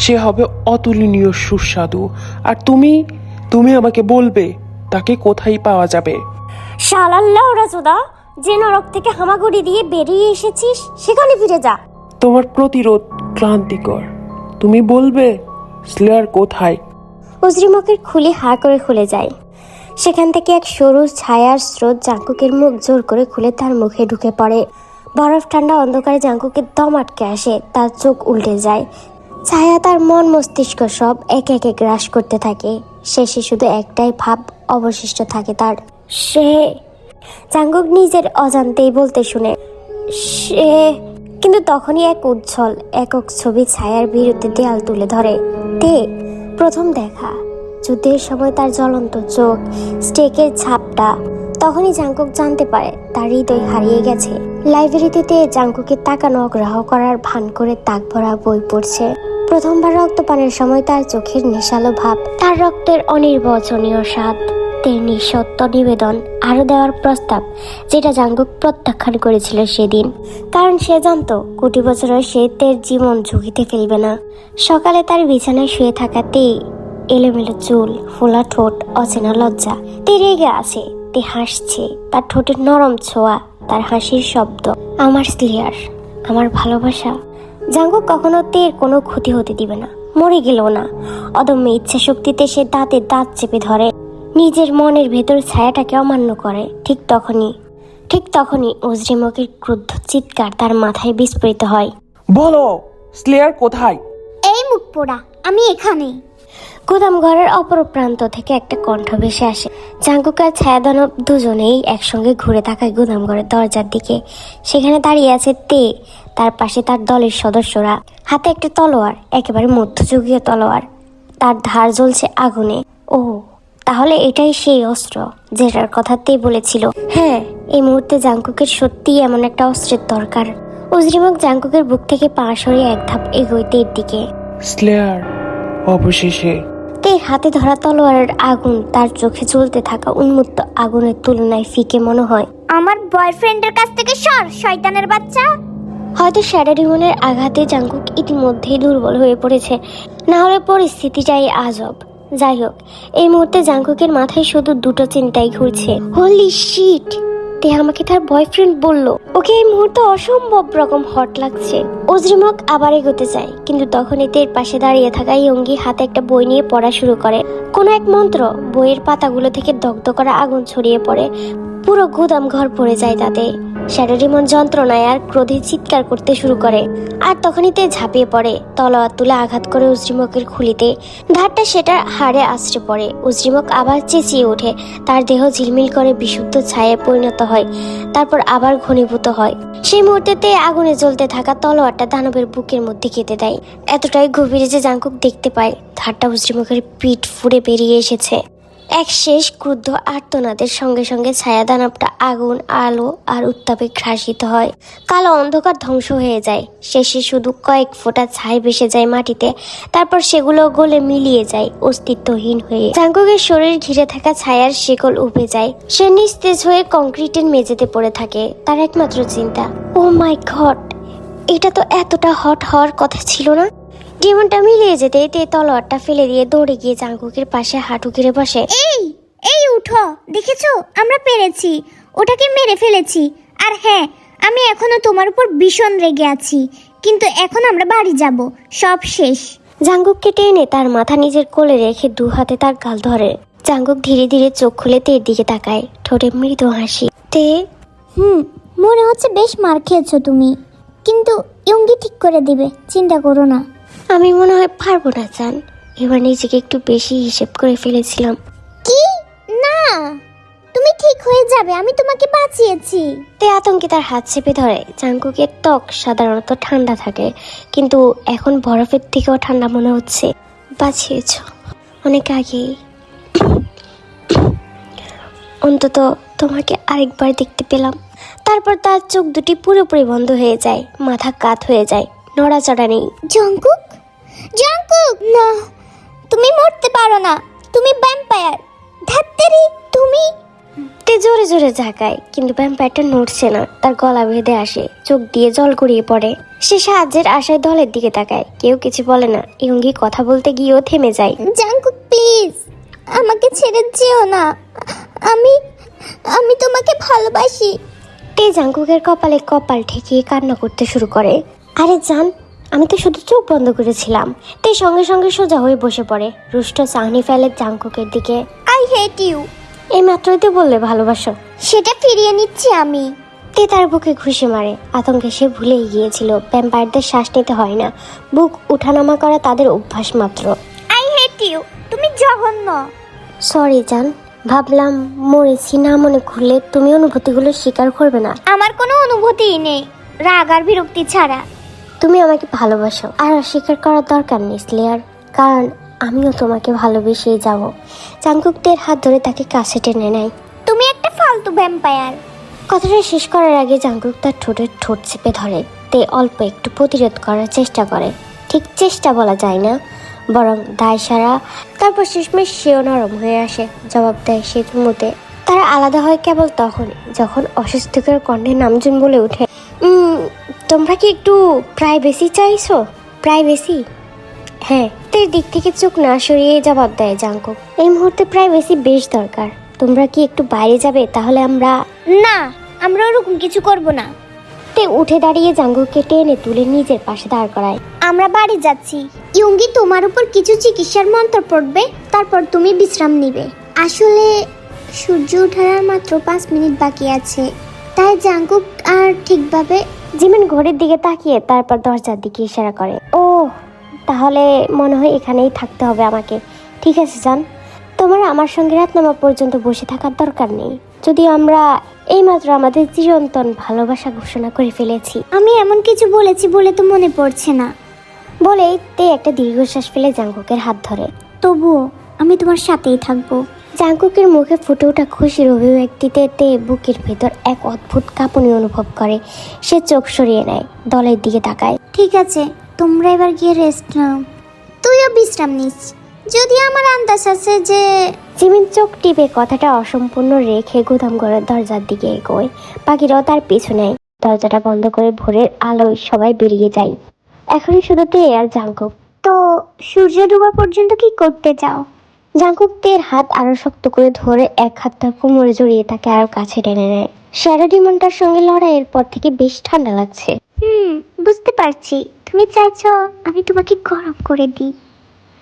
সে হবে অতুলনীয় সুস্বাদু। আর তুমি আমাকে বলবে তাকে কোথায় পাওয়া যাবে। শালাল্লাহ রাজুদা, যে নরক থেকে হামাগুড়ি দিয়ে বেরিয়ে এসেছিস সেখানে ফিরে যা। তোমার প্রতিরোধ ক্লান্তিকর, তুমি বলবে স্লেয়ার কোথায়। অজ্রিমুখের খুলি হা করে খুলে যায়। সেখান থেকে এক সরু ছায়ার স্রোত জাঙ্কুকের মুখ জোর করে খুলে তার মুখে ঢুকে পড়ে। বরফ ঠান্ডা অন্ধকারে জাঙ্কুকের দম আটকে আসে, তার চোখ উল্টে যায়। ছায়া তার মন মস্তিষ্ক সব একে একে গ্রাস করতে থাকে। শেষে শুধু একটাই ভাব অবশিষ্ট থাকে তার, সে। জাঙ্কুক নিজের অজান্তেই বলতে শুনে সে, কিন্তু তখনই এক উজ্জ্বল একক ছবি ছায়ার বিরুদ্ধে দেয়াল তুলে ধরে। তে, প্রথম দেখা, যুদ্ধের সময় তার জ্বলন্ত চোখ, স্টেকের ছাপটা। তখনই জাঙ্কুক জানতে পারে তার হৃদয় হারিয়ে গেছে। লাইব্রেরিতে জাঙ্কুকে তাকানো অগ্রাহ করার ভান করে তাক ভরা বই পড়ছে। প্রথমবার রক্তপানের সময় তার চোখের নেশালো ভাব, তার রক্তের অনির্বচনীয় স্বাদ, তের নিঃসত্ব নিবেদন, আরো দেওয়ার প্রস্তাব, যেটা জাঙ্কুক প্রত্যাখ্যান করেছিল সেদিন। কারণ সে জানতো কোটি বছরের সে তের জীবন ঝুঁকিতে ফেলবে না। সকালে তার বিছানায় শুয়ে থাকা তে, এলোমেলো চুল, ফোলা ঠোঁট, অচেনা লজ্জা। তে রেগে আছে, তে হাসছে, তার ঠোঁটের নরম ছোঁয়া, তার হাসির শব্দ। আমার স্লেয়ার, আমার ভালোবাসা। জাঙ্কুক কখনো তের কোনো ক্ষতি হতে দিবে না, মরে গেল না। অদম্য ইচ্ছা শক্তিতে সে দাঁতে দাঁত চেপে ধরে, নিজের মনের ভেতর ছায়াটাকে অমান্য করে। ঠিক তখনই অজ্রিমুখের ক্রুদ্ধ চিৎকার তার মাথায় বিস্ফোরিত হয়। বলো স্লেয়ার কোথায়? এই মুখ পোড়া, আমি এখানে। গুদাম ঘরের অপর প্রান্ত থেকে একটা কণ্ঠ ভেসে আসে। জাঙ্কুক আর ছায়াদানব দুজনেই একসঙ্গে ঘুরে তাকায় গুদাম ঘরের দরজার দিকে। সেখানে দাঁড়িয়ে আছে তে, তার পাশে তার দলের সদস্যরা, হাতে একটা তলোয়ার, একেবারে মধ্যযুগীয় তলোয়ার। তার ধার জ্বলছে আগুনে। ও, তাহলে এটাই সেই অস্ত্র যেটার কথা তে বলেছিল। হ্যাঁ, এই মুহূর্তে জাঙ্কুকের সত্যিই এমন একটা অস্ত্রের দরকার। অজ্রিমুখ জাঙ্কুকের বুক থেকে পা সরিয়ে এক ধাপ এগোয় তের দিকে। স্লেয়ার, অবশেষে। তের হাতে ধরা তলোয়ারের আগুন তার চোখে জ্বলতে থাকা উন্মুক্ত আগুনের তুলনায় ফিকে মনে হয়। আমার বয়ফ্রেন্ডের কাছ থেকে সর, শয়তানের বাচ্চা। হয়তো শ্যাডো ডিমনের আঘাতে জাঙ্কুক ইতিমধ্যেই দুর্বল হয়ে পড়েছে, না হলে পরিস্থিতিটাই আজব। যাই হোক, এই মুহূর্তে জাঙ্কুকের মাথায় শুধু দুটো চিন্তাই ঘুরছে। হোলি শিট, তে আমাকে তার বয়ফ্রেন্ড বললো। ওকে এই মুহূর্তে অসম্ভব রকম হট লাগছে। অজরিমক আবার এগোতে চায়, কিন্তু তখনই তের পাশে দাঁড়িয়ে থাকা ইয়ঙ্গি হাতে একটা বই নিয়ে পড়া শুরু করে। কোনো এক মন্ত্র, বইয়ের পাতাগুলো থেকে দগ্ধ করা আগুন ছড়িয়ে পড়ে, পুরো গুদাম ঘর পড়ে যায় তাতে। শ্যাডো ডিমন যন্ত্রণায় আর ক্রোধে চিৎকার করতে শুরু করে, আর তখনই তে ঝাঁপিয়ে পড়ে, তলোয়ার তুলে আঘাত করে উজরিমকের খুলিতে। ধারটা সেটার হাড়ে আছড়ে পড়ে। উজরিমক আবার চেঁচিয়ে ওঠে, তার দেহ ঝিলমিল করে বিশুদ্ধ ছায়ায় পরিণত হয়, তারপর আবার ঘনীভূত হয়। সেই মুহূর্তেতে আগুনে জ্বলতে থাকা তলোয়ারটা দানবের বুকের মধ্যে কেটে দেয়। এতটাই গভীরে যে জাঙ্কুক দেখতে পায় ধারটা উজরিমকের পিঠ ফুঁড়ে বেরিয়ে এসেছে। এক শেষ ক্রুদ্ধ আর্তনাদের সঙ্গে সঙ্গে ছায়া দানবটা আগুন, আলো আর উত্তাপে ঘ্রাসিত হয়। কালো অন্ধকার ধ্বংস হয়ে যায়। শেষে শুধু কয়েক ফোঁটা ছাই ভেসে যায় মাটিতে, তারপর সেগুলো গলে মিলিয়ে যায় অস্তিত্বহীন হয়ে। জাঙ্কুকের শরীর ঘিরে থাকা ছায়ার শিকল উবে যায়। সে নিস্তেজ হয়ে কংক্রিটের মেঝেতে পড়ে থাকে। তার একমাত্র চিন্তা, ও মাই গড, এটা তো এতটা হট হওয়ার কথা ছিল না। ডিমনটা মিলিয়ে যেতে তে তলোয়ারটা ফেলে দিয়ে দৌড়ে গিয়ে জাঙ্কুকের পাশে হাঁটু গেড়ে বসে। এই এই উঠো, দেখেছো আমরা পেরেছি, ওটাকে মেরে ফেলেছি। আর হ্যাঁ, আমি এখনো তোমার উপর ভীষণ রেগে আছি, কিন্তু এখন আমরা বাড়ি যাব, সব শেষ। জাঙ্কুককে টেনে তার মাথা নিজের কোলে রেখে দু হাতে তার গাল ধরে। জাঙ্কুক ধীরে ধীরে চোখ খুলে তের দিকে তাকায়, ঠোঁটে মৃদু হাসি। তে, মনে হচ্ছে বেশ মার খেয়েছো তুমি, কিন্তু ইয়ঙ্গি ঠিক করে দিবে, চিন্তা করো না। আমি মনে হয় পারবো না জান, এবার নিজেকে একটু বেশি হিসেব করে ফেলেছিলাম। কি না, তুমি ঠিক হয়ে যাবে, আমি তোমাকে বাঁচিয়েছি। তে আতঙ্কে তার হাত চেপে ধরে। জাঙ্কুকের ত্বক সাধারণত ঠান্ডা থাকে, কিন্তু এখন বরফের থেকেও ঠান্ডা মনে হচ্ছে। বাঁচিয়েছ অনেক আগেই। অন্তত তোমাকে আরেকবার দেখতে পেলাম। তারপর তার চোখ দুটি পুরোপুরি বন্ধ হয়ে যায়, মাথা কাত হয়ে যায়, নড়াচড়া নেই। জঙ্কুক, জঙ্কুক, না, তুমি মরতে পারো না, তুমি ভ্যাম্পায়ার। ধাত্তেরি, তুমি। তে জোরে জোরে ঝাঁকায়, কিন্তু ভ্যাম্পায়ারটা নড়ছে না। তার গলা বেঁধে আসে, চোখ দিয়ে জল গড়িয়ে পড়ে। সে সাহায্যের আশায় দলের দিকে তাকায়, কেউ কিছু বলে না। ইয়ঙ্গি কথা বলতে গিয়েও থেমে যায়। জঙ্কুক প্লিজ, আমাকে ছেড়ে যেও না, আমি আমি তোমাকে ভালোবাসি। তে জাঙ্কুকের কপালে কপাল ঠেকিয়ে কান্না করতে শুরু করে। আরে জান, আমি তো শুধু চোখ বন্ধ করেছিলাম। তে সঙ্গে সঙ্গে সোজা হয়ে বসে পড়ে, রুষ্ট চাহনি ফেলে জাঙ্কুকের দিকে। I hate you. এই মাত্রই তো বললে ভালোবাসো। সেটা ফিরিয়ে নিচ্ছি আমি। তে তার বুকে ঘুষি মারে। আতঙ্কে সে ভুলেই গিয়েছিল ভ্যাম্পায়ারদের শ্বাস নিতে হয় না, বুক উঠানামা করা তাদের অভ্যাস মাত্র। আই হেট ইউ, তুমি জঘন্য। সরি জান, ভাবলাম মরেছি না মনে করলে তুমি অনুভূতিগুলো স্বীকার করবে না। আমার কোনো অনুভূতিই নেই, রাগ আর বিরক্তি ছাড়া। তুমি আমাকে ভালোবাসো, আর অস্বীকার করার দরকার নেই স্লেয়ার, কারণ আমিও তোমাকে ভালোবেসেই যাব। জাঙ্কুকদের হাত ধরে তাকে কাছে টেনে নেয়। তুমি একটা ফালতু ভ্যাম্পায়ার। কথাটা শেষ করার আগে জাঙ্কুক তার ঠোঁটের ঠোঁট চেপে ধরে। তে অল্প একটু প্রতিরোধ করার চেষ্টা করে, ঠিক চেষ্টা বলা যায় না, বরং দায় সারা। তারপর শেষমেশ সেও নরম হয়ে আসে, জবাব দেয় সে চুমুতে। তারা আলাদা হয় কেবল তখনই যখন অস্বস্তিকর কণ্ঠে নামজুন বলে ওঠে, তোমরা কি একটু প্রাইভেসি চাইছো? প্রাইভেসি? হ্যাঁ। তের দিক থেকে চোখ না সরিয়ে জবাব দেয় জাঙ্কুক, এই মুহূর্তে প্রাইভেসি বেশ দরকার। তোমরা কি একটু বাইরে যাবে? তাহলে আমরা। না, আমরা ওরকম কিছু করব না। তে উঠে দাঁড়িয়ে জাঙ্কুককে টেনে তুলে নিজের পাশে দাঁড় করায়। আমরা বাড়ি যাচ্ছি। ইয়ঙ্গি তোমার উপর কিছু চিকিৎসার মন্ত্র পড়বে, তারপর তুমি বিশ্রাম নিবে। আসলে সূর্য ওঠার আর মাত্র 5 মিনিট বাকি আছে, তাই জাঙ্কুক আর ঠিকভাবে। জিমিন ঘড়ির দিকে তাকিয়ে তারপর দরজার দিকে ইশারা করে। ও, তাহলে মনে হয় এখানেই থাকতে হবে আমাকে। ঠিক আছে জান, তোমার আমার সঙ্গে রাত নামা পর্যন্ত বসে থাকার দরকার নেই। যদি আমরা এইমাত্র আমাদের চিরন্তন ভালোবাসা ঘোষণা করে ফেলেছি। আমি এমন কিছু বলেছি বলে তো মনে পড়ছে না। বলেই তে একটা দীর্ঘশ্বাস ফেলে জাঙ্কুকের হাত ধরে। তবুও আমি তোমার সাথেই থাকবো। জাঙ্কুকের মুখে ফুটে ওঠা খুশির অভিব্যক্তিতে তে বুকের ভেতর এক অদ্ভুত কাঁপুনি অনুভব করে। সে চোখ সরিয়ে নেয়, দলের দিকে তাকায়। ঠিক আছে, তোমরা এবার গিয়ে রেস্ট নাও, তুইও বিশ্রাম নিস। যদি আমার আন্দাজ আছে যে। জিমিন চোখ টিপে কথাটা অসম্পূর্ণ রেখে গুদাম ঘরের দরজার দিকে এগোয়। বাকিরাও তার পিছু নেয়। দরজাটা বন্ধ করে ভোরের আলোয় সবাই বেরিয়ে যায়। এখন শুধু তে আর জাঙ্কুক। তো সূর্য ডোবা পর্যন্ত কি করতে চাও? জাঙ্কুক তের হাত আরো শক্ত করে ধরে এক হাত তার কোমরে জড়িয়ে তাকে আরো কাছে টেনে নেয়। শ্যাডো ডিমনটার সঙ্গে লড়াইয়ের পর থেকে বেশ ঠান্ডা লাগছে। বুঝতে পারছি, তুমি চাইছো আমি তোমাকে গরম করে দিই।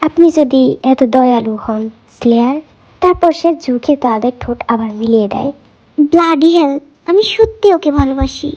আপনি যদি এত দয়ালু হন স্লেয়ার। তারপর সে ঝুঁকে তাদের ঠোঁট আবার মিলিয়ে দেয়। ব্লাডি হেল, আমি সত্যি ওকে ভালোবাসি।